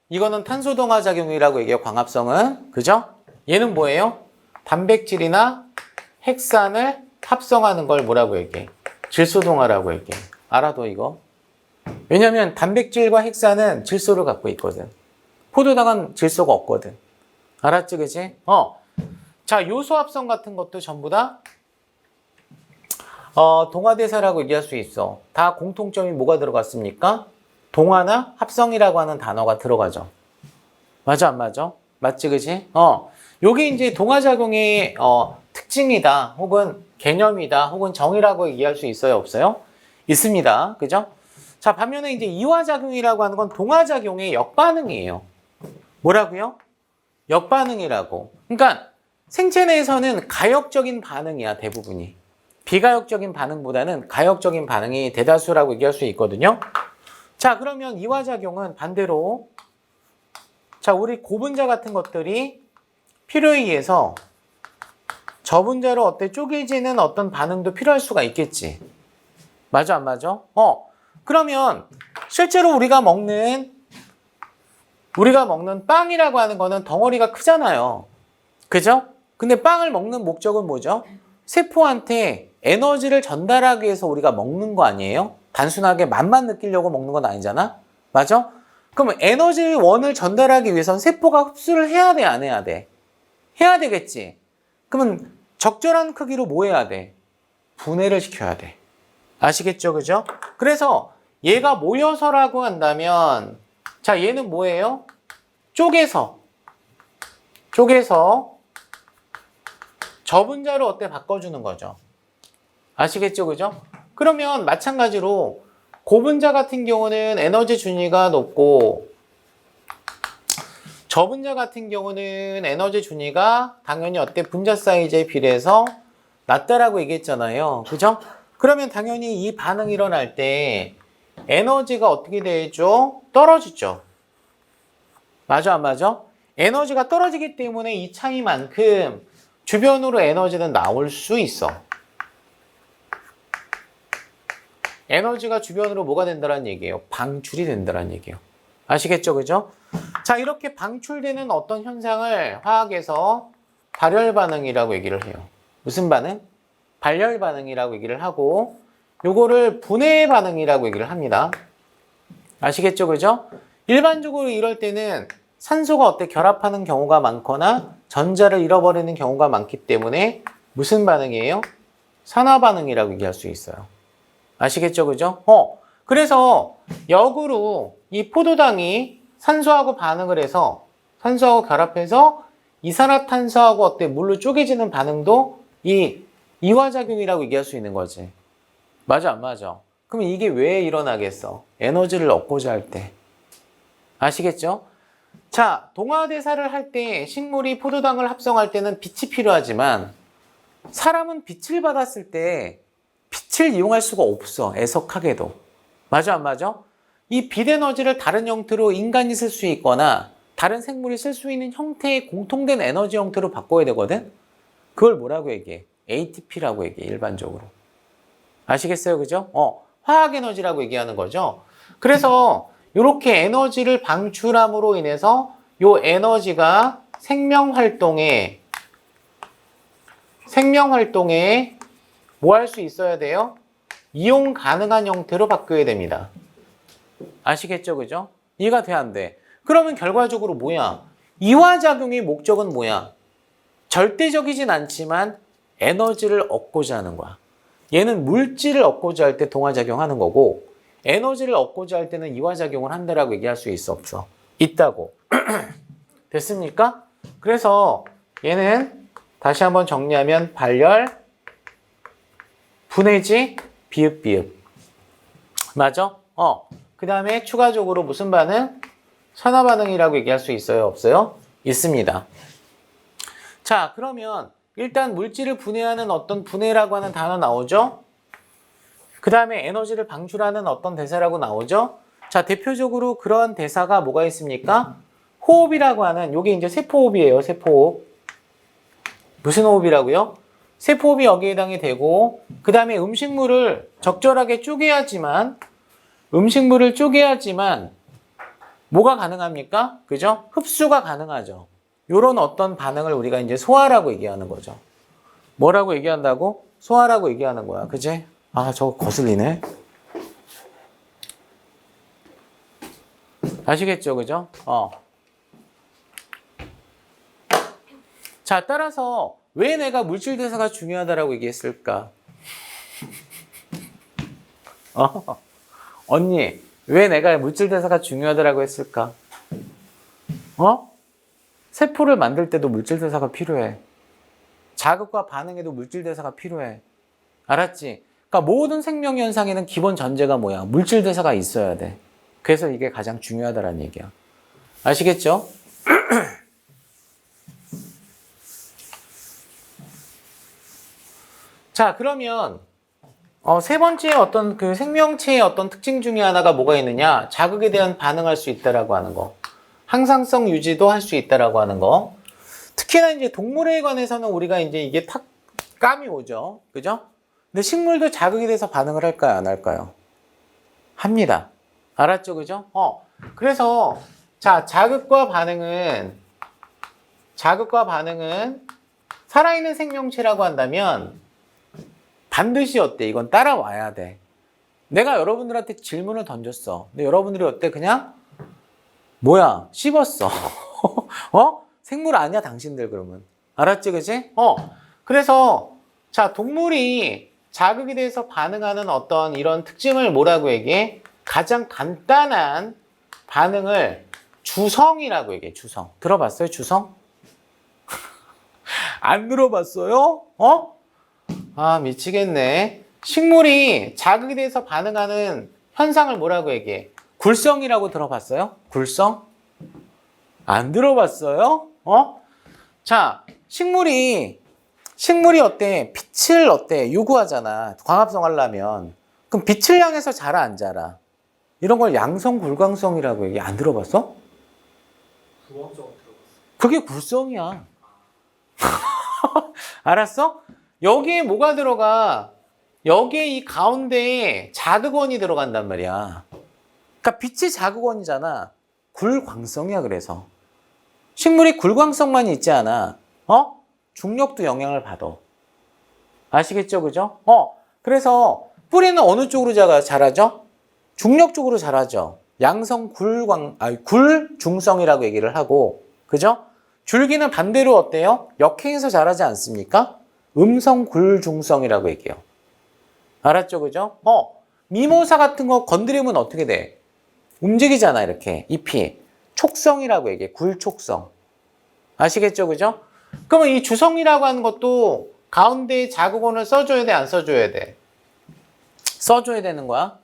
이거는 탄소동화작용이라고 얘기해요, 광합성은. 그죠? 얘는 뭐예요? 단백질이나 핵산을 합성하는 걸 뭐라고 얘기해? 질소동화라고 얘기해. 알아둬, 이거. 왜냐면 단백질과 핵산은 질소를 갖고 있거든. 포도당은 질소가 없거든. 알았지, 그지? 자, 요소 합성 같은 것도 전부 다 동화대사라고 얘기할 수 있어. 다 공통점이 뭐가 들어갔습니까? 동화나 합성이라고 하는 단어가 들어가죠. 맞아, 안 맞아? 맞지, 그지? 요게 이제 동화작용의 특징이다, 혹은 개념이다, 혹은 정의라고 얘기할 수 있어요, 없어요? 있습니다. 그죠? 자, 반면에 이제 이화작용이라고 하는 건 동화작용의 역반응이에요. 뭐라고요? 역반응이라고. 그러니까 생체 내에서는 가역적인 반응이야, 대부분이. 비가역적인 반응보다는 가역적인 반응이 대다수라고 얘기할 수 있거든요. 자, 그러면 이화작용은 반대로, 자, 우리 고분자 같은 것들이 필요에 의해서 저분자로 어때 쪼개지는 어떤 반응도 필요할 수가 있겠지. 맞아, 안 맞아? 그러면 실제로 우리가 먹는 빵이라고 하는 거는 덩어리가 크잖아요. 그죠? 근데 빵을 먹는 목적은 뭐죠? 세포한테 에너지를 전달하기 위해서 우리가 먹는 거 아니에요? 단순하게 맛만 느끼려고 먹는 건 아니잖아? 맞아? 그럼 에너지 원을 전달하기 위해서는 세포가 흡수를 해야 돼, 안 해야 돼? 해야 되겠지. 그러면 적절한 크기로 뭐 해야 돼? 분해를 시켜야 돼. 아시겠죠? 그죠? 그래서 얘가 모여서라고 한다면, 자, 얘는 뭐예요? 쪼개서 저분자로 어때? 바꿔주는 거죠. 아시겠죠? 그죠? 그러면 마찬가지로 고분자 같은 경우는 에너지 준위가 높고, 저분자 같은 경우는 에너지 준위가 당연히 어때? 분자 사이즈에 비례해서 낮다라고 얘기했잖아요. 그죠? 그러면 당연히 이 반응이 일어날 때 에너지가 어떻게 되죠? 떨어지죠. 맞아, 안 맞아? 에너지가 떨어지기 때문에 이 차이만큼 주변으로 에너지는 나올 수 있어. 에너지가 주변으로 뭐가 된다는 얘기예요? 방출이 된다는 얘기예요. 아시겠죠? 그죠? 자, 이렇게 방출되는 어떤 현상을 화학에서 발열 반응이라고 얘기를 해요. 무슨 반응? 발열 반응이라고 얘기를 하고, 요거를 분해 반응이라고 얘기를 합니다. 아시겠죠? 그죠? 일반적으로 이럴 때는 산소가 어때? 결합하는 경우가 많거나 전자를 잃어버리는 경우가 많기 때문에 무슨 반응이에요? 산화 반응이라고 얘기할 수 있어요. 아시겠죠? 그죠? 그래서 역으로 이 포도당이 산소하고 반응을 해서 산소하고 결합해서 이산화탄소하고 어때? 물로 쪼개지는 반응도 이 이화작용이라고 얘기할 수 있는 거지. 맞아, 안 맞아? 그럼 이게 왜 일어나겠어? 에너지를 얻고자 할 때. 아시겠죠? 자, 동화대사를 할 때 식물이 포도당을 합성할 때는 빛이 필요하지만 사람은 빛을 받았을 때 빛을 이용할 수가 없어. 애석하게도. 맞아, 안 맞아? 이 빛 에너지를 다른 형태로 인간이 쓸 수 있거나 다른 생물이 쓸 수 있는 형태의 공통된 에너지 형태로 바꿔야 되거든? 그걸 뭐라고 얘기해? ATP라고 얘기해, 일반적으로. 아시겠어요? 그죠? 화학 에너지라고 얘기하는 거죠. 그래서 이렇게 에너지를 방출함으로 인해서 요 에너지가 생명 활동에 뭐 할 수 있어야 돼요? 이용 가능한 형태로 바뀌어야 됩니다. 아시겠죠? 그죠? 이해가 돼, 안 돼? 그러면 결과적으로 뭐야? 이화작용의 목적은 뭐야? 절대적이진 않지만 에너지를 얻고자 하는 거야. 얘는 물질을 얻고자 할 때 동화작용하는 거고, 에너지를 얻고자 할 때는 이화작용을 한다라고 얘기할 수 있어, 없어? 있다고. 됐습니까? 그래서 얘는 다시 한번 정리하면 발열, 분해지, 비읍. 맞아? 그 다음에 추가적으로 무슨 반응? 산화 반응이라고 얘기할 수 있어요, 없어요? 있습니다. 자, 그러면 일단 물질을 분해하는 어떤 분해라고 하는 단어 나오죠? 그 다음에 에너지를 방출하는 어떤 대사라고 나오죠? 자, 대표적으로 그런 대사가 뭐가 있습니까? 호흡이라고 하는, 요게 이제 세포호흡이에요, 세포호흡. 무슨 호흡이라고요? 세포호흡이 여기에 해당이 되고, 그 다음에 음식물을 쪼개야지만 뭐가 가능합니까? 그죠? 흡수가 가능하죠. 요런 어떤 반응을 우리가 이제 소화라고 얘기하는 거죠. 뭐라고 얘기한다고? 소화라고 얘기하는 거야. 그지? 아, 저거 거슬리네. 아시겠죠? 그죠? 자, 따라서 왜 내가 물질 대사가 중요하다라고 얘기했을까? 언니, 왜 내가 물질 대사가 중요하다라고 했을까? 세포를 만들 때도 물질 대사가 필요해. 자극과 반응에도 물질 대사가 필요해. 알았지? 그러니까 모든 생명 현상에는 기본 전제가 뭐야? 물질 대사가 있어야 돼. 그래서 이게 가장 중요하다라는 얘기야. 아시겠죠? 자, 그러면 세 번째 어떤 그 생명체의 어떤 특징 중에 하나가 뭐가 있느냐? 자극에 대한 반응할 수 있다라고 하는 거. 항상성 유지도 할 수 있다라고 하는 거. 특히나 이제 동물에 관해서는 우리가 이제 이게 탁 감이 오죠. 그죠? 근데 식물도 자극에 대해서 반응을 할까요? 안 할까요? 합니다. 알았죠? 그죠? 그래서 자, 자극과 반응은 살아있는 생명체라고 한다면 반드시 어때? 이건 따라와야 돼. 내가 여러분들한테 질문을 던졌어. 근데 여러분들이 어때? 그냥 뭐야? 씹었어. 생물 아니야 당신들 그러면. 알았지? 그지? 그래서 자, 동물이 자극에 대해서 반응하는 어떤 이런 특징을 뭐라고 얘기해? 가장 간단한 반응을 주성이라고 얘기해. 주성. 들어봤어요? 주성? 안 들어봤어요? 아, 미치겠네. 식물이 자극에 대해서 반응하는 현상을 뭐라고 얘기해? 굴성이라고 들어봤어요? 굴성? 안 들어봤어요? 자, 식물이 어때? 빛을 어때? 요구하잖아. 광합성 하려면. 그럼 빛을 향해서 자라 안 자라? 이런 걸 양성 굴광성이라고 얘기해. 안 들어봤어? 구멍성 들어봤어요. 그게 굴성이야. 알았어? 여기에 뭐가 들어가? 여기에 이 가운데에 자극원이 들어간단 말이야. 그러니까 빛이 자극원이잖아. 굴광성이야. 그래서 식물이 굴광성만 있지 않아. 중력도 영향을 받아. 아시겠죠? 그죠? 그래서 뿌리는 어느 쪽으로 자라죠? 중력 쪽으로 자라죠. 양성 굴중성이라고 얘기를 하고, 그죠? 줄기는 반대로 어때요? 역행해서 자라지 않습니까? 음성 굴중성이라고 얘기해요. 알았죠? 그죠? 미모사 같은 거 건드리면 어떻게 돼? 움직이잖아, 이렇게. 잎이. 촉성이라고 얘기해. 굴촉성. 아시겠죠? 그죠? 그러면 이 주성이라고 하는 것도 가운데에 자극원을 써줘야 돼, 안 써줘야 돼? 써줘야 되는 거야.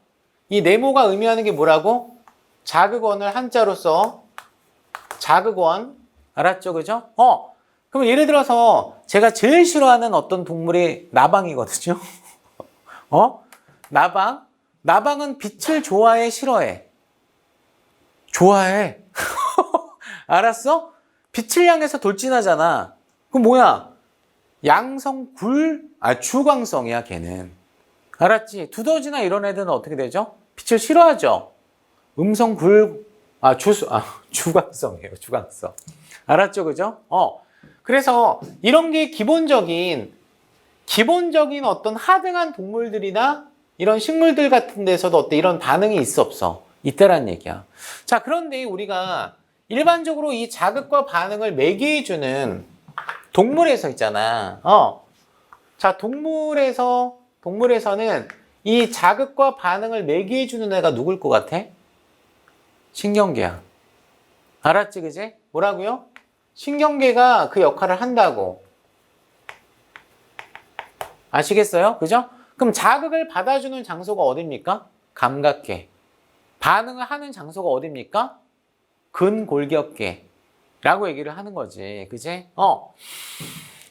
이 네모가 의미하는 게 뭐라고? 자극원을 한자로 써. 자극원. 알았죠? 그죠? 그럼 예를 들어서 제가 제일 싫어하는 어떤 동물이 나방이거든요. 나방? 나방은 빛을 좋아해, 싫어해? 좋아해. 알았어? 빛을 향해서 돌진하잖아. 그럼 뭐야? 양성 주광성이야, 걔는. 알았지? 두더지나 이런 애들은 어떻게 되죠? 빛을 싫어하죠? 주광성이에요, 주광성. 알았죠? 그죠? 그래서 이런 게 기본적인 어떤 하등한 동물들이나 이런 식물들 같은 데서도 어때? 이런 반응이 있어, 없어? 있다란 얘기야. 자, 그런데 우리가 일반적으로 이 자극과 반응을 매개해주는 동물에서 있잖아. 자, 동물에서는 이 자극과 반응을 매개해주는 애가 누굴 것 같아? 신경계야. 알았지, 그지? 뭐라고요? 신경계가 그 역할을 한다고. 아시겠어요? 그죠? 그럼 자극을 받아주는 장소가 어딥니까? 감각계. 반응을 하는 장소가 어딥니까? 근골격계. 라고 얘기를 하는 거지. 그지?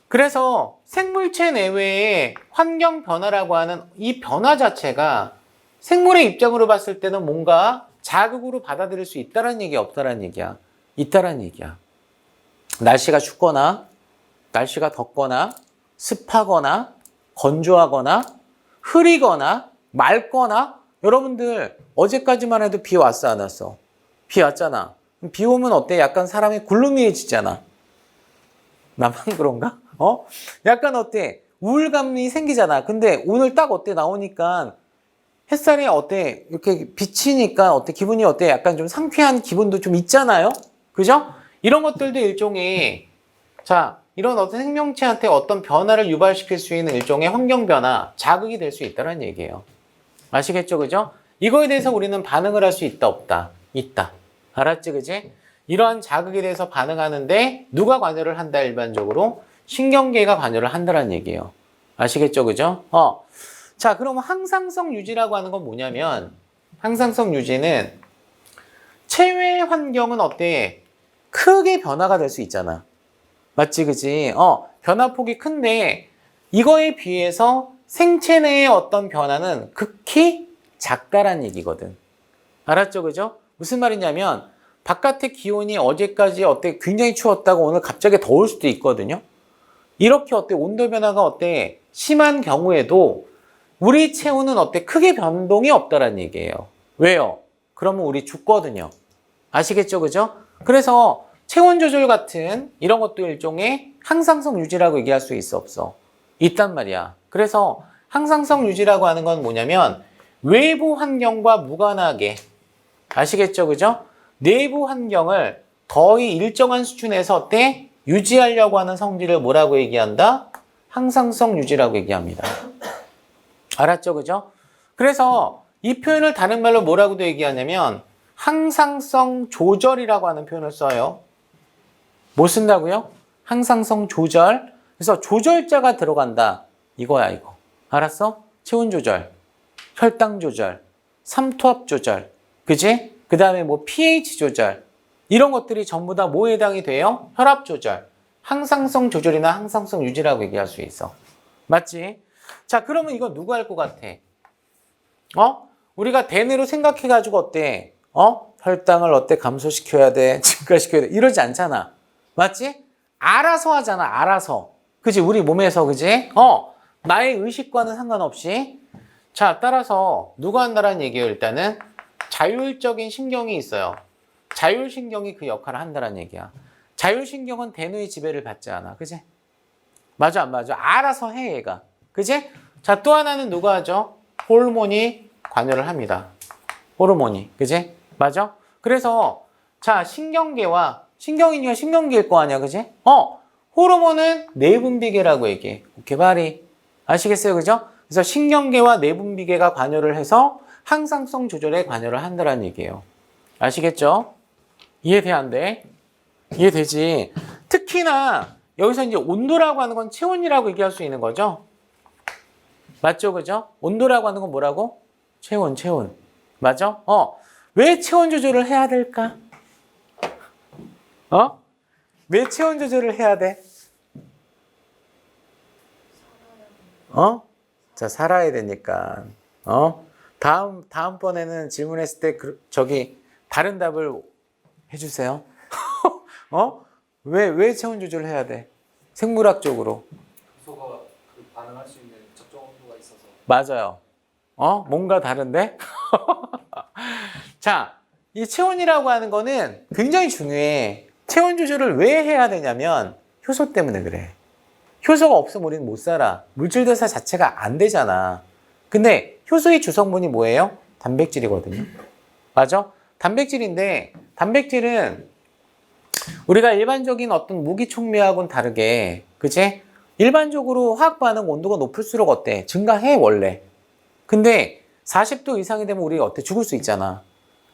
그래서 생물체 내외의 환경 변화라고 하는 이 변화 자체가 생물의 입장으로 봤을 때는 뭔가 자극으로 받아들일 수 있다는 얘기야, 없다는 얘기야? 있다는 얘기야. 날씨가 춥거나, 날씨가 덥거나, 습하거나, 건조하거나, 흐리거나, 맑거나, 여러분들 어제까지만 해도 비 왔어, 안 왔어? 비 왔잖아. 비 오면 어때? 약간 사람이 굴루미해지잖아. 나만 그런가? 약간 어때? 우울감이 생기잖아. 근데 오늘 딱 어때? 나오니까 햇살이 어때? 이렇게 비치니까 어때? 기분이 어때? 약간 좀 상쾌한 기분도 좀 있잖아요? 그죠? 이런 것들도 일종의, 자, 이런 어떤 생명체한테 어떤 변화를 유발시킬 수 있는 일종의 환경 변화, 자극이 될 수 있다는 얘기예요. 아시겠죠? 그죠? 이거에 대해서 우리는 반응을 할 수 있다, 없다? 있다. 알았지? 그지? 이러한 자극에 대해서 반응하는데 누가 관여를 한다, 일반적으로? 신경계가 관여를 한다는 얘기예요. 아시겠죠? 그죠? 자, 그럼 항상성 유지라고 하는 건 뭐냐면, 항상성 유지는 체외 환경은 어때? 크게 변화가 될 수 있잖아. 맞지, 그지? 변화폭이 큰데, 이거에 비해서 생체 내의 어떤 변화는 극히 작다란 얘기거든. 알았죠, 그죠? 무슨 말이냐면, 바깥의 기온이 어제까지 어때? 굉장히 추웠다고 오늘 갑자기 더울 수도 있거든요. 이렇게 어때? 온도 변화가 어때? 심한 경우에도 우리 체온은 어때? 크게 변동이 없다란 얘기예요. 왜요? 그러면 우리 죽거든요. 아시겠죠? 그죠? 그래서 체온 조절 같은 이런 것도 일종의 항상성 유지라고 얘기할 수 있어, 없어? 있단 말이야. 그래서 항상성 유지라고 하는 건 뭐냐면 외부 환경과 무관하게, 아시겠죠? 그죠? 내부 환경을 거의 일정한 수준에서 어때? 유지하려고 하는 성질을 뭐라고 얘기한다? 항상성 유지라고 얘기합니다. 알았죠? 그죠? 그래서 이 표현을 다른 말로 뭐라고도 얘기하냐면 항상성 조절이라고 하는 표현을 써요. 뭐 쓴다고요? 항상성 조절. 그래서 조절자가 들어간다. 이거야, 이거. 알았어? 체온 조절, 혈당 조절, 삼투압 조절. 그지? 그 다음에 뭐 pH 조절. 이런 것들이 전부 다 뭐에 해당이 돼요? 혈압 조절. 항상성 조절이나 항상성 유지라고 얘기할 수 있어. 맞지? 자, 그러면 이거 누가 할 것 같아? 우리가 대뇌로 생각해가지고 어때? 혈당을 어때? 감소시켜야 돼? 증가시켜야 돼? 이러지 않잖아. 맞지? 알아서 하잖아, 알아서. 그지? 우리 몸에서, 그지? 나의 의식과는 상관없이. 자, 따라서 누가 한다는 얘기예요, 일단은? 자율적인 신경이 있어요. 자율신경이 그 역할을 한다는 얘기야. 자율신경은 대뇌의 지배를 받지 않아. 그지? 맞아, 안 맞아? 알아서 해, 얘가. 그지? 자, 또 하나는 누가 하죠? 호르몬이 관여를 합니다. 호르몬이. 그지? 맞아? 그래서, 자, 신경계와, 신경이니까 신경계일 거 아니야. 그지? 호르몬은 내분비계라고 얘기해. 오케이, 바리. 아시겠어요? 그죠? 그래서 신경계와 내분비계가 관여를 해서 항상성 조절에 관여를 한다는 얘기예요. 아시겠죠? 이해돼, 안 돼? 이해되지? 특히나 여기서 이제 온도라고 하는 건 체온이라고 얘기할 수 있는 거죠? 맞죠? 그죠? 온도라고 하는 건 뭐라고? 체온, 체온. 맞아? 왜 체온 조절을 해야 될까? 왜 체온 조절을 해야 돼? 자, 살아야 되니까. 다음번에는 질문했을 때, 다른 답을 해주세요. 왜 체온 조절을 해야 돼? 생물학적으로. 효소가 반응할 수 있는 적정 온도가 있어서. 맞아요. 뭔가 다른데? 자, 이 체온이라고 하는 거는 굉장히 중요해. 체온 조절을 왜 해야 되냐면 효소 때문에 그래. 효소가 없으면 우리는 못 살아. 물질 대사 자체가 안 되잖아. 근데 효소의 주성분이 뭐예요? 단백질이거든요. 맞아? 단백질인데 단백질은 우리가 일반적인 어떤 무기총미하고는 다르게, 그치? 일반적으로 화학 반응 온도가 높을수록 어때? 증가해, 원래. 근데 40도 이상이 되면 우리가 어때? 죽을 수 있잖아.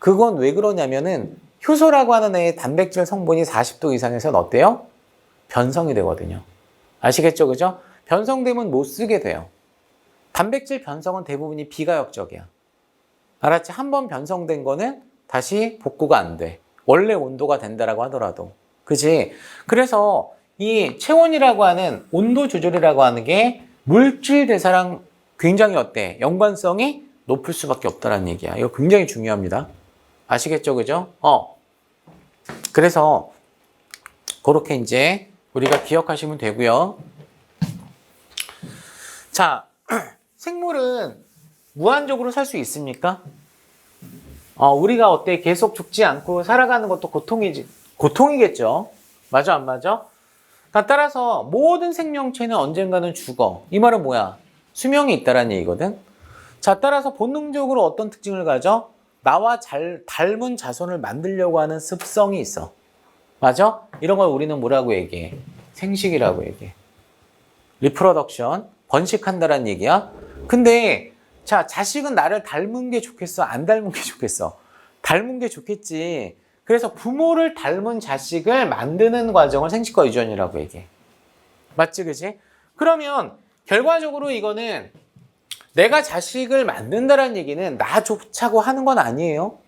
그건 왜 그러냐면은 효소라고 하는 애의 단백질 성분이 40도 이상에서는 어때요? 변성이 되거든요. 아시겠죠? 그죠? 변성되면 못 쓰게 돼요. 단백질 변성은 대부분이 비가역적이야. 알았지? 한번 변성된 거는 다시 복구가 안 돼. 원래 온도가 된다라고 하더라도. 그지? 그래서 이 체온이라고 하는 온도 조절이라고 하는 게 물질 대사랑 굉장히 어때? 연관성이 높을 수밖에 없다는 얘기야. 이거 굉장히 중요합니다. 아시겠죠? 그죠? 그래서 그렇게 이제 우리가 기억하시면 되고요. 자, 생물은 무한적으로 살 수 있습니까? 우리가 어때? 계속 죽지 않고 살아가는 것도 고통이겠죠? 맞아, 안 맞아? 따라서 모든 생명체는 언젠가는 죽어. 이 말은 뭐야? 수명이 있다라는 얘기거든? 자, 따라서 본능적으로 어떤 특징을 가져? 나와 잘 닮은 자손을 만들려고 하는 습성이 있어. 맞아? 이런 걸 우리는 뭐라고 얘기해? 생식이라고 얘기해. 리프로덕션, 번식한다라는 얘기야. 근데 자, 자식은 나를 닮은 게 좋겠어? 안 닮은 게 좋겠어? 닮은 게 좋겠지. 그래서 부모를 닮은 자식을 만드는 과정을 생식과 유전이라고 얘기해. 맞지, 그지? 그러면 결과적으로 이거는 내가 자식을 만든다는 얘기는 나 좋자고 하는 건 아니에요.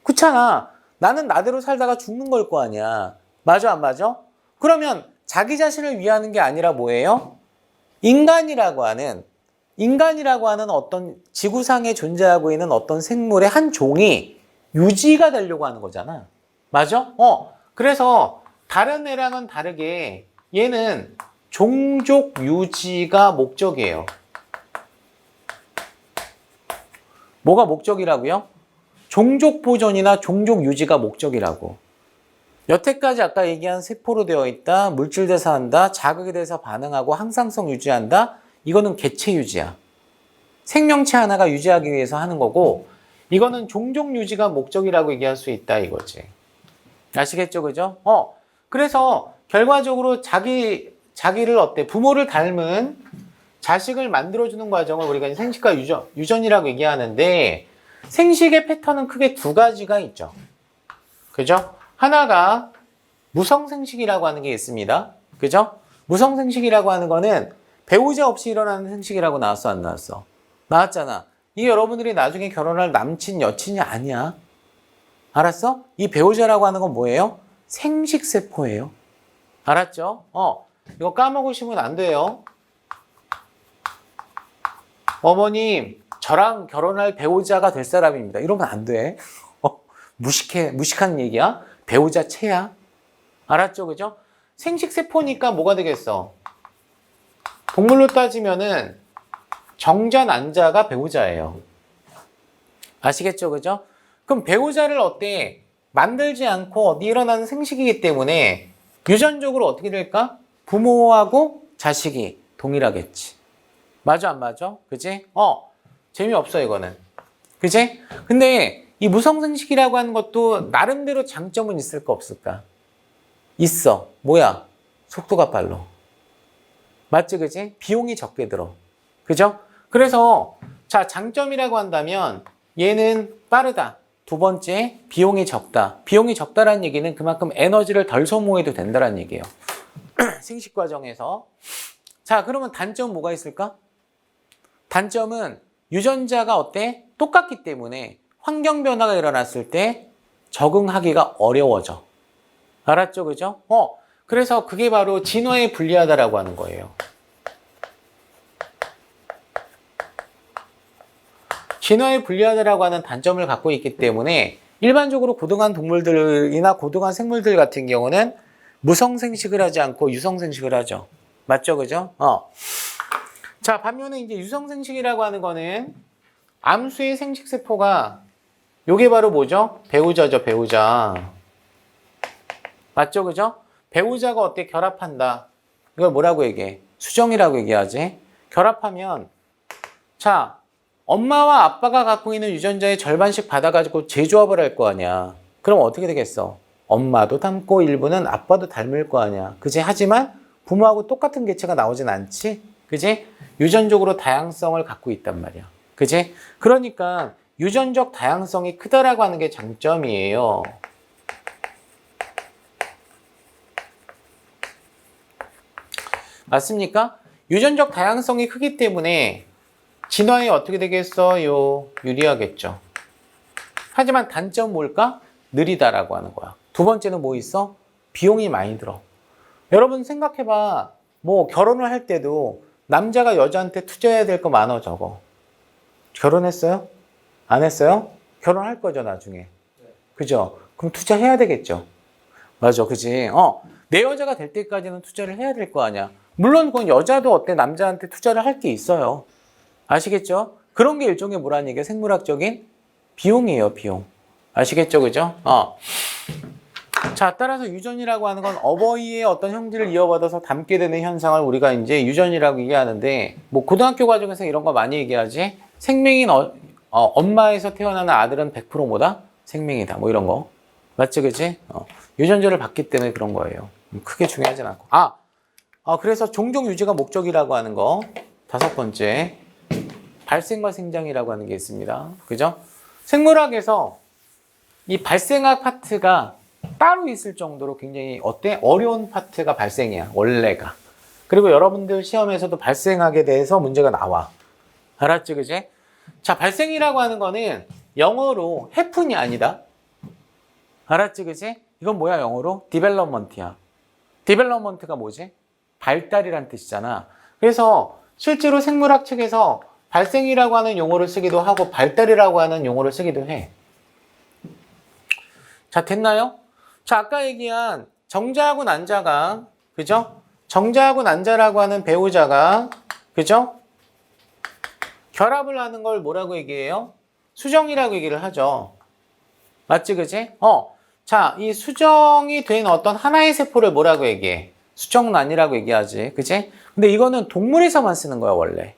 그렇잖아. 나는 나대로 살다가 죽는 걸 거 아니야. 맞아, 안 맞아? 그러면 자기 자신을 위하는 게 아니라 뭐예요? 인간이라고 하는 어떤 지구상에 존재하고 있는 어떤 생물의 한 종이 유지가 되려고 하는 거잖아. 맞아? 그래서 다른 애랑은 다르게 얘는 종족 유지가 목적이에요. 뭐가 목적이라고요? 종족 보존이나 종족 유지가 목적이라고. 여태까지 아까 얘기한 세포로 되어 있다, 물질 대사한다, 자극에 대해서 반응하고 항상성 유지한다. 이거는 개체 유지야. 생명체 하나가 유지하기 위해서 하는 거고, 이거는 종족 유지가 목적이라고 얘기할 수 있다 이거지. 아시겠죠, 그죠? 그래서 결과적으로 자기를 부모를 닮은 자식을 만들어주는 과정을 우리가 생식과 유전이라고 얘기하는데, 생식의 패턴은 크게 두 가지가 있죠. 그죠? 하나가 무성생식이라고 하는 게 있습니다. 그죠? 무성생식이라고 하는 거는 배우자 없이 일어나는 생식이라고 나왔어, 안 나왔어? 나왔잖아. 이게 여러분들이 나중에 결혼할 남친, 여친이 아니야. 알았어? 이 배우자라고 하는 건 뭐예요? 생식세포예요. 알았죠? 이거 까먹으시면 안 돼요. 어머님, 저랑 결혼할 배우자가 될 사람입니다. 이러면 안 돼. 무식한 얘기야? 배우자 체야? 알았죠? 그죠? 생식세포니까 뭐가 되겠어? 동물로 따지면은 정자, 난자가 배우자예요. 아시겠죠? 그죠? 그럼 배우자를 만들지 않고 어디 일어나는 생식이기 때문에 유전적으로 어떻게 될까? 부모하고 자식이 동일하겠지. 맞아, 안 맞아? 그지? 재미없어, 이거는. 그지? 근데 이 무성생식이라고 하는 것도 나름대로 장점은 있을까, 없을까? 있어. 뭐야? 속도가 빨라. 맞지, 그지? 비용이 적게 들어. 그죠? 그래서, 자, 장점이라고 한다면 얘는 빠르다. 두 번째, 비용이 적다. 비용이 적다라는 얘기는 그만큼 에너지를 덜 소모해도 된다는 얘기예요. 생식 과정에서. 자, 그러면 단점은 뭐가 있을까? 단점은 유전자가 똑같기 때문에 환경 변화가 일어났을 때 적응하기가 어려워져. 알았죠? 그죠? 그래서 그게 바로 진화에 불리하다라고 하는 거예요. 진화에 불리하다라고 하는 단점을 갖고 있기 때문에 일반적으로 고등한 동물들이나 고등한 생물들 같은 경우는 무성생식을 하지 않고 유성생식을 하죠. 맞죠? 그죠? 자, 반면에 이제 유성생식이라고 하는 거는 암수의 생식세포가 요게 바로 뭐죠? 배우자죠, 배우자. 맞죠? 그죠? 배우자가 결합한다. 이걸 뭐라고 얘기해? 수정이라고 얘기하지. 결합하면, 자, 엄마와 아빠가 갖고 있는 유전자의 절반씩 받아가지고 재조합을 할 거 아니야. 그럼 어떻게 되겠어? 엄마도 닮고 일부는 아빠도 닮을 거 아니야. 그지? 하지만 부모하고 똑같은 개체가 나오진 않지? 그지? 유전적으로 다양성을 갖고 있단 말이야. 그지? 그러니까 유전적 다양성이 크다라고 하는 게 장점이에요. 맞습니까? 유전적 다양성이 크기 때문에 진화에 어떻게 되겠어요? 유리하겠죠. 하지만 단점 뭘까? 느리다라고 하는 거야. 두 번째는 뭐 있어? 비용이 많이 들어. 여러분 생각해봐. 뭐 결혼을 할 때도 남자가 여자한테 투자해야 될 거 많아 적어. 결혼했어요? 안 했어요? 결혼할 거죠 나중에. 그죠? 그럼 투자해야 되겠죠. 맞아, 그지? 내 여자가 될 때까지는 투자를 해야 될 거 아니야. 물론 그건 여자도 남자한테 투자를 할 게 있어요. 아시겠죠? 그런 게 일종의 뭐라는 얘기야? 생물학적인 비용이에요, 비용. 아시겠죠? 그죠? 자, 따라서 유전이라고 하는 건 어버이의 어떤 형질을 이어받아서 담게 되는 현상을 우리가 이제 유전이라고 얘기하는데, 뭐 고등학교 과정에서 이런 거 많이 얘기하지? 생명인 엄마에서 태어나는 아들은 100% 뭐다? 생명이다. 뭐 이런 거. 맞지, 그치? 유전자를 받기 때문에 그런 거예요. 크게 중요하진 않고. 그래서 종종 유지가 목적이라고 하는 거. 5번째. 발생과 생장이라고 하는 게 있습니다. 그죠? 생물학에서 이 발생학 파트가 따로 있을 정도로 굉장히 어려운 파트가 발생이야. 원래가. 그리고 여러분들 시험에서도 발생학에 대해서 문제가 나와. 알았지, 그지? 자, 발생이라고 하는 거는 영어로 happen이 아니다. 알았지, 그지? 이건 뭐야, 영어로? development이야. development가 뭐지? 발달이란 뜻이잖아. 그래서 실제로 생물학 책에서 발생이라고 하는 용어를 쓰기도 하고 발달이라고 하는 용어를 쓰기도 해. 자, 됐나요? 자, 아까 얘기한 정자하고 난자가, 그죠? 정자하고 난자라고 하는 배우자가, 그죠? 결합을 하는 걸 뭐라고 얘기해요? 수정이라고 얘기를 하죠. 맞지, 그지? 자, 이 수정이 된 어떤 하나의 세포를 뭐라고 얘기해? 수정란이라고 얘기하지, 그지? 근데 이거는 동물에서만 쓰는 거야, 원래.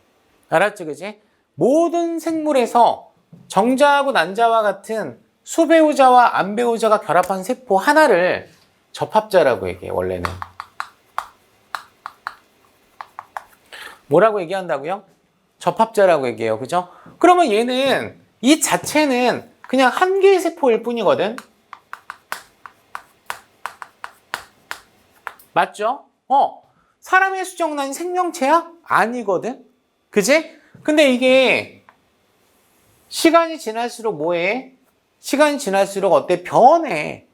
알았지, 그지? 모든 생물에서 정자하고 난자와 같은 수배우자와 안배우자가 결합한 세포 하나를 접합자라고 얘기해, 원래는. 뭐라고 얘기한다고요? 접합자라고 얘기해요, 그죠? 그러면 얘는, 이 자체는 그냥 한 개의 세포일 뿐이거든? 맞죠? 사람의 수정란이 생명체야? 아니거든? 그지? 근데 이게 시간이 지날수록 뭐해? 시간이 지날수록 어때? 변해.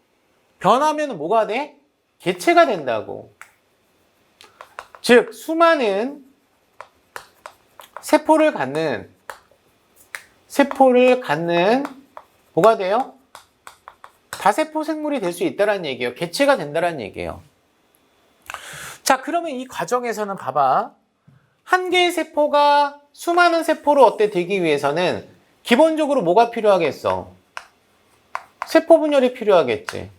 변하면 뭐가 돼? 개체가 된다고. 즉, 수많은 세포를 갖는 뭐가 돼요? 다세포 생물이 될 수 있다는 얘기예요. 개체가 된다는 얘기예요. 자, 그러면 이 과정에서는 봐봐. 한 개의 세포가 수많은 세포로 어때 되기 위해서는 기본적으로 뭐가 필요하겠어? 세포 분열이 필요하겠지.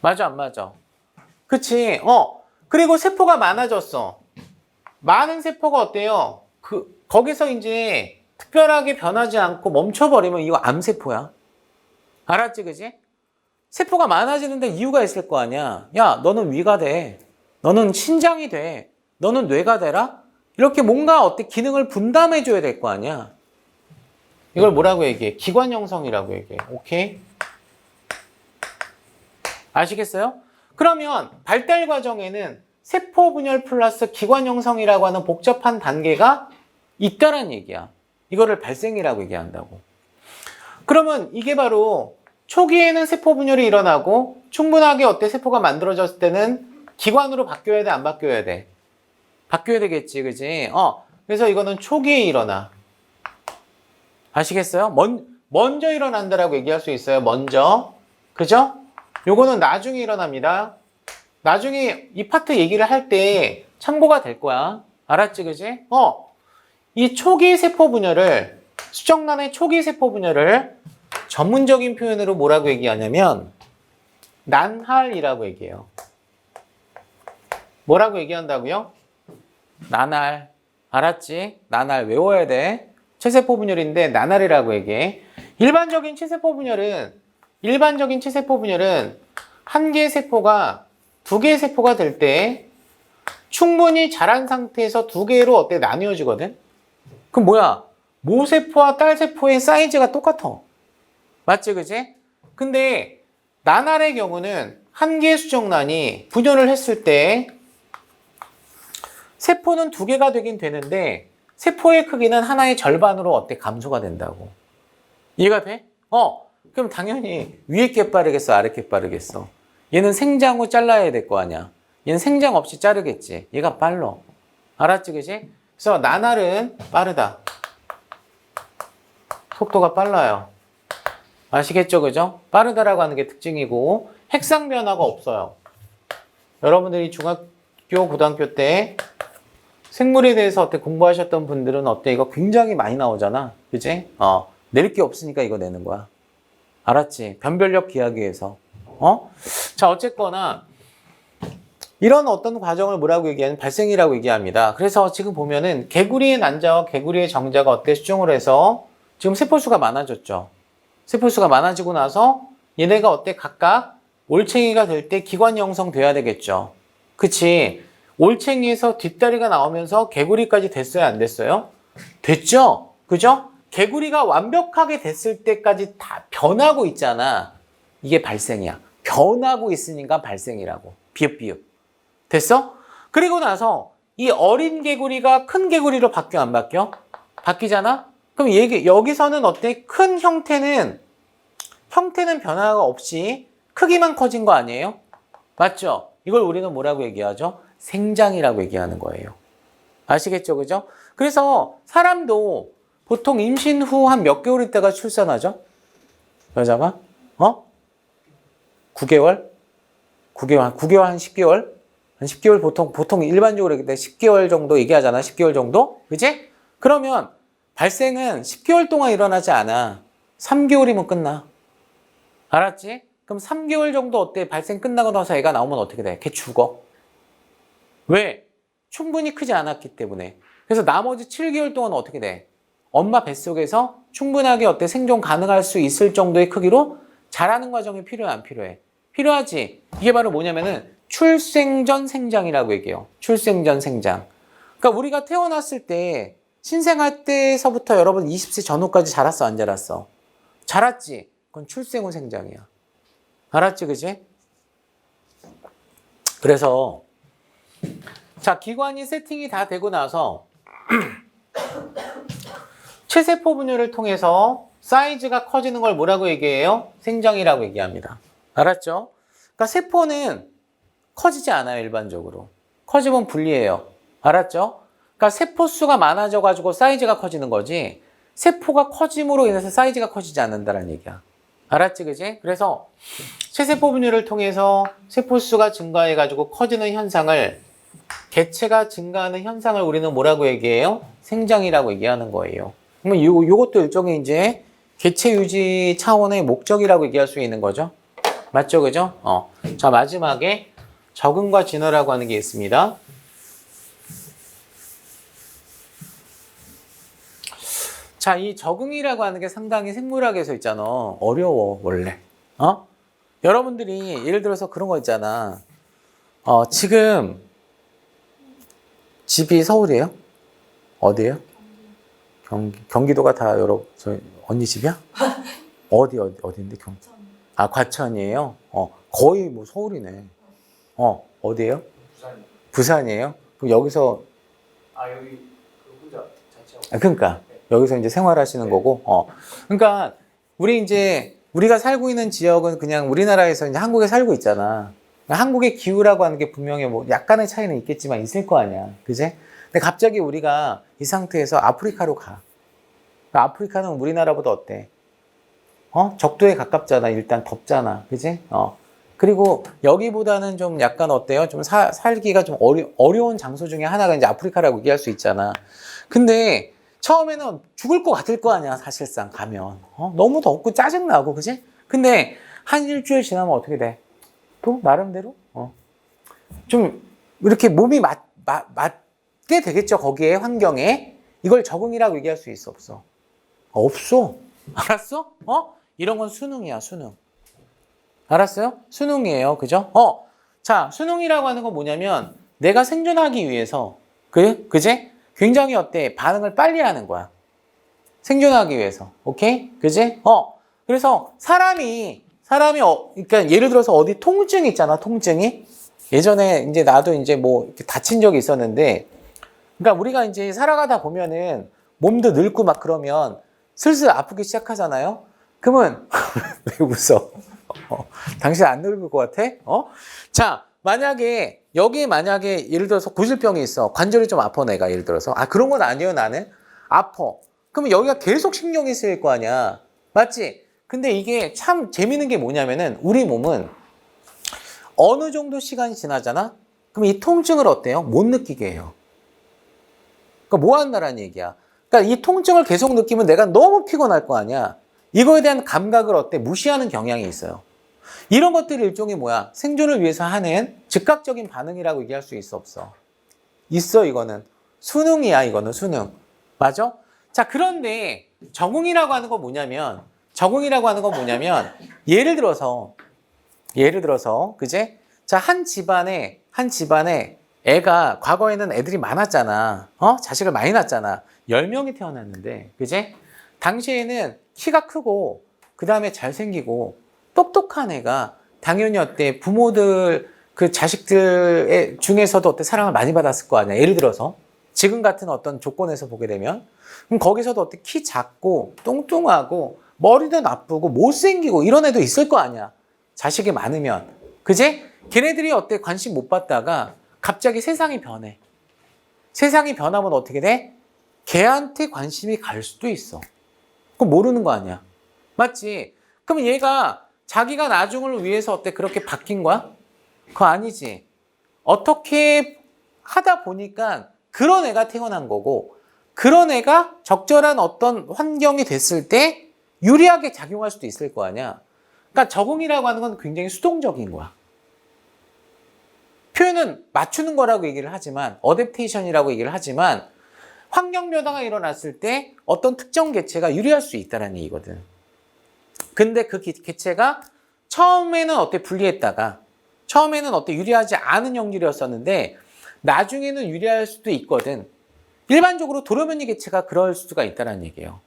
맞아, 안 맞아? 그치? 그리고 세포가 많아졌어. 많은 세포가 어때요? 거기서 이제 특별하게 변하지 않고 멈춰버리면 이거 암세포야. 알았지, 그지? 세포가 많아지는데 이유가 있을 거 아니야. 야, 너는 위가 돼. 너는 신장이 돼. 너는 뇌가 되라? 이렇게 뭔가 기능을 분담해 줘야 될 거 아니야. 이걸 뭐라고 얘기해? 기관 형성이라고 얘기해. 오케이? 아시겠어요? 그러면 발달 과정에는 세포 분열 플러스 기관 형성이라고 하는 복잡한 단계가 있다란 얘기야. 이거를 발생이라고 얘기한다고. 그러면 이게 바로 초기에는 세포 분열이 일어나고 충분하게 세포가 만들어졌을 때는 기관으로 바뀌어야 돼, 안 바뀌어야 돼? 바뀌어야 되겠지, 그지? 그래서 이거는 초기에 일어나. 아시겠어요? 먼저 일어난다라고 얘기할 수 있어요. 먼저. 그죠? 요거는 나중에 일어납니다. 나중에 이 파트 얘기를 할 때 참고가 될 거야. 알았지, 그지? 이 초기 세포 분열을, 수정란의 초기 세포 분열을 전문적인 표현으로 뭐라고 얘기하냐면 난할이라고 얘기해요. 뭐라고 얘기한다고요? 난할. 알았지? 난할 외워야 돼. 체세포 분열인데 난할이라고 얘기해. 일반적인 체세포 분열은 한 개의 세포가 두 개의 세포가 될 때 충분히 자란 상태에서 두 개로 나뉘어지거든? 그럼 뭐야? 모세포와 딸세포의 사이즈가 똑같아. 맞지, 그지? 근데 난할의 경우는 한 개의 수정란이 분열을 했을 때 세포는 두 개가 되긴 되는데 세포의 크기는 하나의 절반으로 감소가 된다고. 이해가 돼? 그럼 당연히 위에 게 빠르겠어, 아래 게 빠르겠어? 얘는 생장 후 잘라야 될 거 아니야. 얘는 생장 없이 자르겠지. 얘가 빨라. 알았지, 그지? 그래서 난할은 빠르다. 속도가 빨라요. 아시겠죠, 그죠? 빠르다라고 하는 게 특징이고 핵상 변화가 없어요. 여러분들이 중학교, 고등학교 때 생물에 대해서 공부하셨던 분들은 이거 굉장히 많이 나오잖아. 그지? 낼 게 없으니까 이거 내는 거야. 알았지? 변별력 기하기 위해서. 자, 어쨌거나 이런 어떤 과정을 뭐라고 얘기하는 발생이라고 얘기합니다. 그래서 지금 보면은 개구리의 난자와 개구리의 정자가 어때 수정을 해서 지금 세포수가 많아졌죠. 세포수가 많아지고 나서 얘네가 어때 각각 올챙이가 될 때 기관 형성돼야 되겠죠. 그치? 올챙이에서 뒷다리가 나오면서 개구리까지 됐어요? 안 됐어요? 됐죠? 그죠? 개구리가 완벽하게 됐을 때까지 다 변하고 있잖아. 이게 발생이야. 변하고 있으니까 발생이라고. 비읍비읍. 됐어? 그리고 나서 이 어린 개구리가 큰 개구리로 바뀌어 안 바뀌어? 바뀌잖아? 그럼 여기서는 어때? 큰 형태는 변화가 없이 크기만 커진 거 아니에요? 맞죠? 이걸 우리는 뭐라고 얘기하죠? 생장이라고 얘기하는 거예요. 아시겠죠? 그죠? 그래서 사람도 보통 임신 후 한 몇 개월 있다가 출산하죠? 여자가? 9개월? 9개월 한 10개월? 한 10개월 보통 일반적으로 10개월 정도 얘기하잖아. 10개월 정도? 그치? 그러면 발생은 10개월 동안 일어나지 않아. 3개월이면 끝나. 알았지? 그럼 3개월 정도 어때? 발생 끝나고 나서 애가 나오면 어떻게 돼? 걔 죽어. 왜? 충분히 크지 않았기 때문에. 그래서 나머지 7개월 동안 어떻게 돼? 엄마 뱃속에서 충분하게 어때? 생존 가능할 수 있을 정도의 크기로 자라는 과정이 필요해, 안 필요해? 필요하지. 이게 바로 뭐냐면은 출생전 생장이라고 얘기해요. 출생전 생장. 그러니까 우리가 태어났을 때 신생할 때서부터 여러분 20세 전후까지 자랐어, 안 자랐어? 자랐지. 그건 출생 후 생장이야. 알았지, 그지? 그래서 자, 기관이 세팅이 다 되고 나서 체세포 분열을 통해서 사이즈가 커지는 걸 뭐라고 얘기해요? 생장이라고 얘기합니다. 알았죠? 그러니까 세포는 커지지 않아요, 일반적으로. 커지면 분리해요. 알았죠? 그러니까 세포 수가 많아져가지고 사이즈가 커지는 거지, 세포가 커짐으로 인해서 사이즈가 커지지 않는다는 얘기야. 알았지, 그지? 그래서 체세포 분열을 통해서 세포 수가 증가해가지고 커지는 현상을, 개체가 증가하는 현상을 우리는 뭐라고 얘기해요? 생장이라고 얘기하는 거예요. 그러면 요것도 일종의 이제 개체 유지 차원의 목적이라고 얘기할 수 있는 거죠. 맞죠, 그죠? 자, 마지막에 적응과 진화라고 하는 게 있습니다. 자, 이 적응이라고 하는 게 상당히 생물학에서 있잖아. 어려워, 원래. 여러분들이 예를 들어서 그런 거 있잖아. 지금 집이 서울이에요? 어디예요? 경기도가 다 저희 언니 집이야? 어디인데? 과천이에요? 거의 뭐 서울이네. 어디예요? 부산이. 부산이에요? 그럼 여기서 여기 그 혼자 자취하고. 그러니까 네. 여기서 이제 생활하시는 네. 거고. 그러니까 우리가 살고 있는 지역은 그냥 우리나라에서 이제 한국에 살고 있잖아. 한국의 기후라고 하는 게 분명히 뭐 약간의 차이는 있겠지만 있을 거 아니야. 그지? 근데 갑자기 우리가 이 상태에서 아프리카로 가. 아프리카는 우리나라보다 어때? 적도에 가깝잖아. 일단 덥잖아. 그지? 그리고 여기보다는 좀 약간 어때요? 좀 살기가 좀 어려운 장소 중에 하나가 이제 아프리카라고 얘기할 수 있잖아. 근데 처음에는 죽을 것 같을 거 아니야, 사실상 가면. 너무 덥고 짜증나고, 그지? 근데 한 일주일 지나면 어떻게 돼? 또 나름대로 좀 이렇게 몸이 맞게 되겠죠, 거기에, 환경에. 이걸 적응이라고 얘기할 수 있어, 없어? 없어. 알았어? 이런 건 수능이야, 수능. 알았어요? 수능이에요, 그죠? 자, 수능이라고 하는 건 뭐냐면 내가 생존하기 위해서, 그지? 굉장히 어때? 반응을 빨리 하는 거야. 생존하기 위해서. 오케이? 그지? 그래서 사람이 그러니까 예를 들어서 어디 통증이 있잖아, 통증이. 예전에 이제 나도 이제 뭐 이렇게 다친 적이 있었는데, 그러니까 우리가 이제 살아가다 보면은 몸도 늙고 막 그러면 슬슬 아프기 시작하잖아요? 그러면, 왜 웃어? 당신 안 늙을 것 같아? 자, 여기에 만약에 예를 들어서 고질병이 있어. 관절이 좀 아파, 내가 예를 들어서. 그런 건 아니에요, 나는. 아파. 그러면 여기가 계속 신경이 쓰일 거 아니야. 맞지? 근데 이게 참 재밌는 게 뭐냐면은 우리 몸은 어느 정도 시간이 지나잖아? 그럼 이 통증을 어때요? 못 느끼게 해요. 그러니까 뭐 한다라는 얘기야. 그러니까 이 통증을 계속 느끼면 내가 너무 피곤할 거 아니야. 이거에 대한 감각을 무시하는 경향이 있어요. 이런 것들이 일종의 뭐야? 생존을 위해서 하는, 즉 즉각적인 반응이라고 얘기할 수 있어, 없어? 있어, 이거는. 수능이야, 이거는 수능. 맞아? 자, 그런데 적응이라고 하는 건 뭐냐면, 예를 들어서, 그제? 자, 한 집안에 애가, 과거에는 애들이 많았잖아. 자식을 많이 낳았잖아. 10명이 태어났는데, 그제? 당시에는 키가 크고, 그 다음에 잘생기고, 똑똑한 애가 당연히 어때? 부모들, 그 자식들 중에서도 어때? 사랑을 많이 받았을 거 아니야. 예를 들어서. 지금 같은 어떤 조건에서 보게 되면. 그럼 거기서도 어때? 키 작고, 뚱뚱하고, 머리도 나쁘고, 못생기고, 이런 애도 있을 거 아니야. 자식이 많으면. 그제? 걔네들이 어때? 관심 못 받다가 갑자기 세상이 변해. 세상이 변하면 어떻게 돼? 걔한테 관심이 갈 수도 있어. 그럼 모르는 거 아니야. 맞지? 그럼 얘가 자기가 나중을 위해서 어때? 그렇게 바뀐 거야? 그거 아니지. 어떻게 하다 보니까 그런 애가 태어난 거고, 그런 애가 적절한 어떤 환경이 됐을 때 유리하게 작용할 수도 있을 거 아니야. 그러니까 적응이라고 하는 건 굉장히 수동적인 거야. 표현은 맞추는 거라고 얘기를 하지만, 어댑테이션이라고 얘기를 하지만, 환경 변화가 일어났을 때 어떤 특정 개체가 유리할 수 있다는 얘기거든. 근데 그 개체가 처음에는 어때 불리했다가, 처음에는 어때 유리하지 않은 형질이었었는데, 나중에는 유리할 수도 있거든. 일반적으로 도로변이 개체가 그럴 수가 있다는 얘기예요.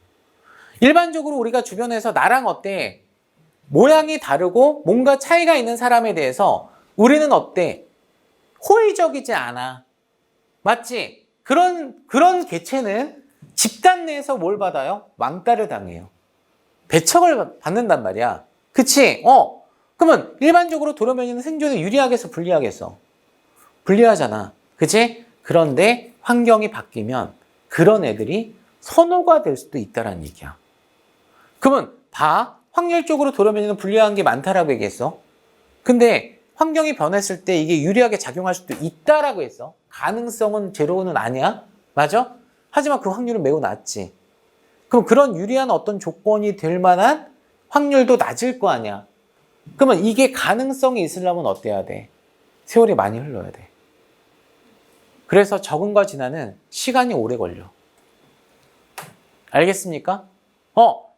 일반적으로 우리가 주변에서 나랑 어때 모양이 다르고 뭔가 차이가 있는 사람에 대해서 우리는 어때 호의적이지 않아. 맞지? 그런 개체는 집단 내에서 뭘 받아요? 왕따를 당해요. 배척을 받는단 말이야. 그치? 그러면 일반적으로 도로변이는 생존에 유리하겠어? 불리하겠어? 불리하잖아. 그치? 그런데 환경이 바뀌면 그런 애들이 선호가 될 수도 있다는 얘기야. 그러면 확률적으로 도로변이는 불리한 게 많다라고 얘기했어. 근데 환경이 변했을 때 이게 유리하게 작용할 수도 있다라고 했어. 가능성은 제로는 아니야. 맞아? 하지만 그 확률은 매우 낮지. 그럼 그런 유리한 어떤 조건이 될 만한 확률도 낮을 거 아니야. 그러면 이게 가능성이 있으려면 어때야 돼? 세월이 많이 흘러야 돼. 그래서 적응과 진화는 시간이 오래 걸려. 알겠습니까?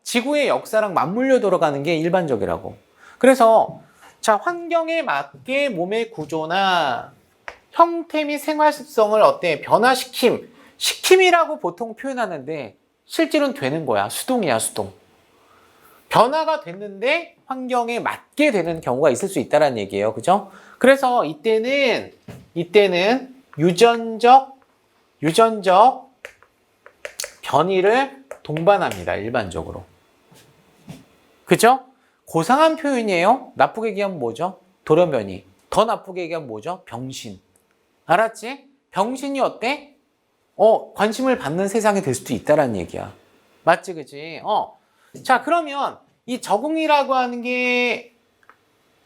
지구의 역사랑 맞물려 돌아가는 게 일반적이라고. 그래서 자, 환경에 맞게 몸의 구조나 형태 및 생활 습성을 어때? 시킴이라고 보통 표현하는데 실제로는 되는 거야. 수동이야, 수동. 변화가 됐는데 환경에 맞게 되는 경우가 있을 수 있다는 얘기예요. 그죠? 그래서 이때는 유전적 변이를 동반합니다. 일반적으로. 그죠? 고상한 표현이에요. 나쁘게 얘기하면 뭐죠? 돌연변이. 더 나쁘게 얘기하면 뭐죠? 병신. 알았지? 병신이 어때? 관심을 받는 세상이 될 수도 있다는 얘기야. 맞지, 그지? 자, 그러면 이 적응이라고 하는 게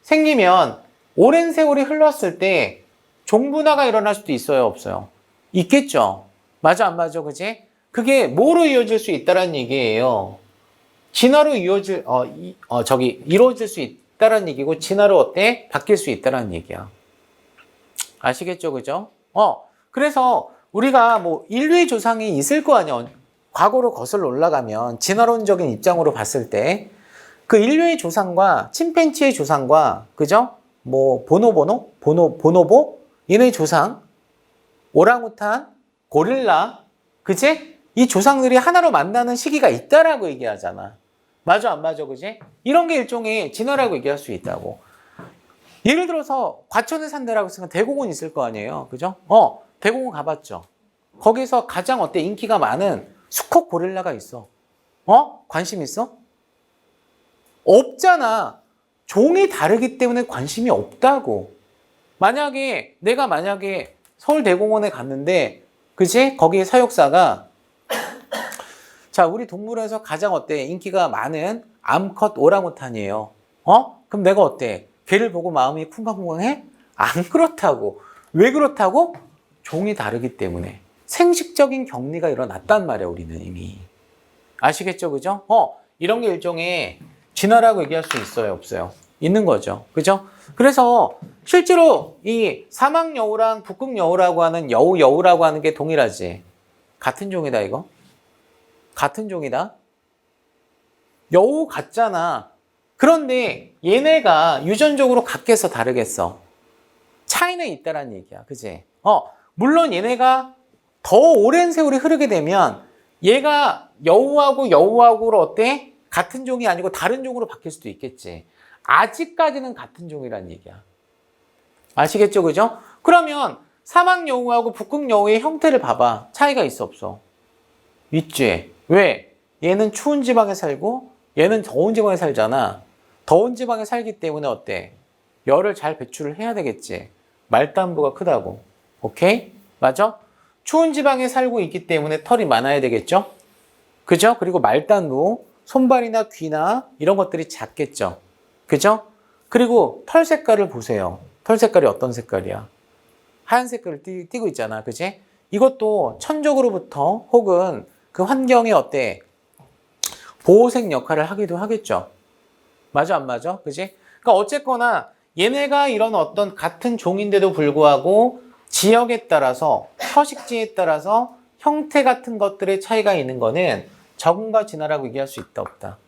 생기면 오랜 세월이 흘렀을 때 종분화가 일어날 수도 있어요, 없어요? 있겠죠? 맞아, 안 맞아, 그지? 그게 뭐로 이어질 수 있다는 얘기예요. 진화로 이루어질 수 있다는 얘기고, 진화로 어때? 바뀔 수 있다는 얘기야. 아시겠죠, 그죠? 그래서 우리가 뭐 인류의 조상이 있을 거 아니야. 과거로 거슬러 올라가면 진화론적인 입장으로 봤을 때 그 인류의 조상과 침팬지의 조상과 그죠? 뭐 보노보 얘네 조상, 오랑우탄, 고릴라, 그치? 이 조상들이 하나로 만나는 시기가 있다라고 얘기하잖아. 맞아, 안 맞아, 그지? 이런 게 일종의 진화라고 얘기할 수 있다고. 예를 들어서 과천에 산다라고 했으니까 대공원 있을 거 아니에요, 그죠? 대공원 가봤죠. 거기서 가장 어때 인기가 많은 수컷 고릴라가 있어. 관심 있어? 없잖아. 종이 다르기 때문에 관심이 없다고. 내가 만약에 서울대공원에 갔는데, 그치? 거기에 사육사가, 자, 우리 동물원에서 가장 어때? 인기가 많은 암컷 오랑우탄이에요. 그럼 내가 어때? 걔를 보고 마음이 쿵쾅쿵쾅해? 안 그렇다고. 왜 그렇다고? 종이 다르기 때문에. 생식적인 격리가 일어났단 말이야, 우리는 이미. 아시겠죠, 그죠? 이런 게 일종의 진화라고 얘기할 수 있어요, 없어요? 있는 거죠. 그죠? 그래서 실제로 이 사막여우랑 북극여우라고 하는 여우라고 하는 게 동일하지. 같은 종이다, 이거. 같은 종이다. 여우 같잖아. 그런데 얘네가 유전적으로 같겠어, 다르겠어? 차이는 있다라는 얘기야. 그지? 물론 얘네가 더 오랜 세월이 흐르게 되면 얘가 여우하고를 어때? 같은 종이 아니고 다른 종으로 바뀔 수도 있겠지. 아직까지는 같은 종이라는 얘기야. 아시겠죠? 그죠? 그러면 사막여우하고 북극여우의 형태를 봐봐. 차이가 있어, 없어? 있지. 왜? 얘는 추운 지방에 살고 얘는 더운 지방에 살잖아. 더운 지방에 살기 때문에 어때? 열을 잘 배출을 해야 되겠지. 말단부가 크다고. 오케이? 맞아? 추운 지방에 살고 있기 때문에 털이 많아야 되겠죠? 그죠? 그리고 말단부, 손발이나 귀나 이런 것들이 작겠죠? 그죠? 그리고 털 색깔을 보세요. 털 색깔이 어떤 색깔이야? 하얀 색깔을 띠고 있잖아. 그지? 이것도 천적으로부터 혹은 그 환경에 어때? 보호색 역할을 하기도 하겠죠. 맞아, 안 맞아? 그지? 그러니까 어쨌거나 얘네가 이런 어떤 같은 종인데도 불구하고 지역에 따라서, 서식지에 따라서 형태 같은 것들의 차이가 있는 거는 적응과 진화라고 얘기할 수 있다, 없다?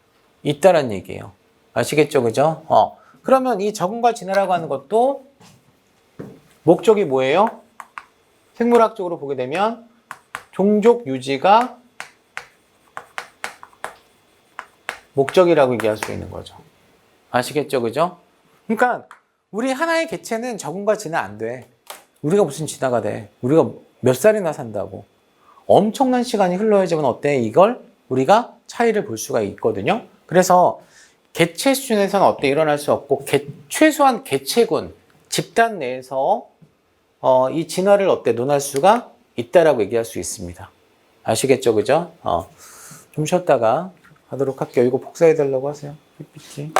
있다란 얘기예요. 아시겠죠? 그죠? 그러면 이 적응과 진화라고 하는 것도 목적이 뭐예요? 생물학적으로 보게 되면 종족 유지가 목적이라고 얘기할 수 있는 거죠. 아시겠죠? 그죠? 그러니까 우리 하나의 개체는 적응과 진화 안 돼. 우리가 무슨 진화가 돼? 우리가 몇 살이나 산다고. 엄청난 시간이 흘러야지만 어때? 이걸 우리가 차이를 볼 수가 있거든요. 그래서 개체 수준에서는 어때? 일어날 수 없고 최소한 개체군, 집단 내에서 이 진화를 어때? 논할 수가 있다라고 얘기할 수 있습니다. 아시겠죠? 그죠? 좀 쉬었다가 하도록 할게요. 이거 복사해 달라고 하세요. PPT.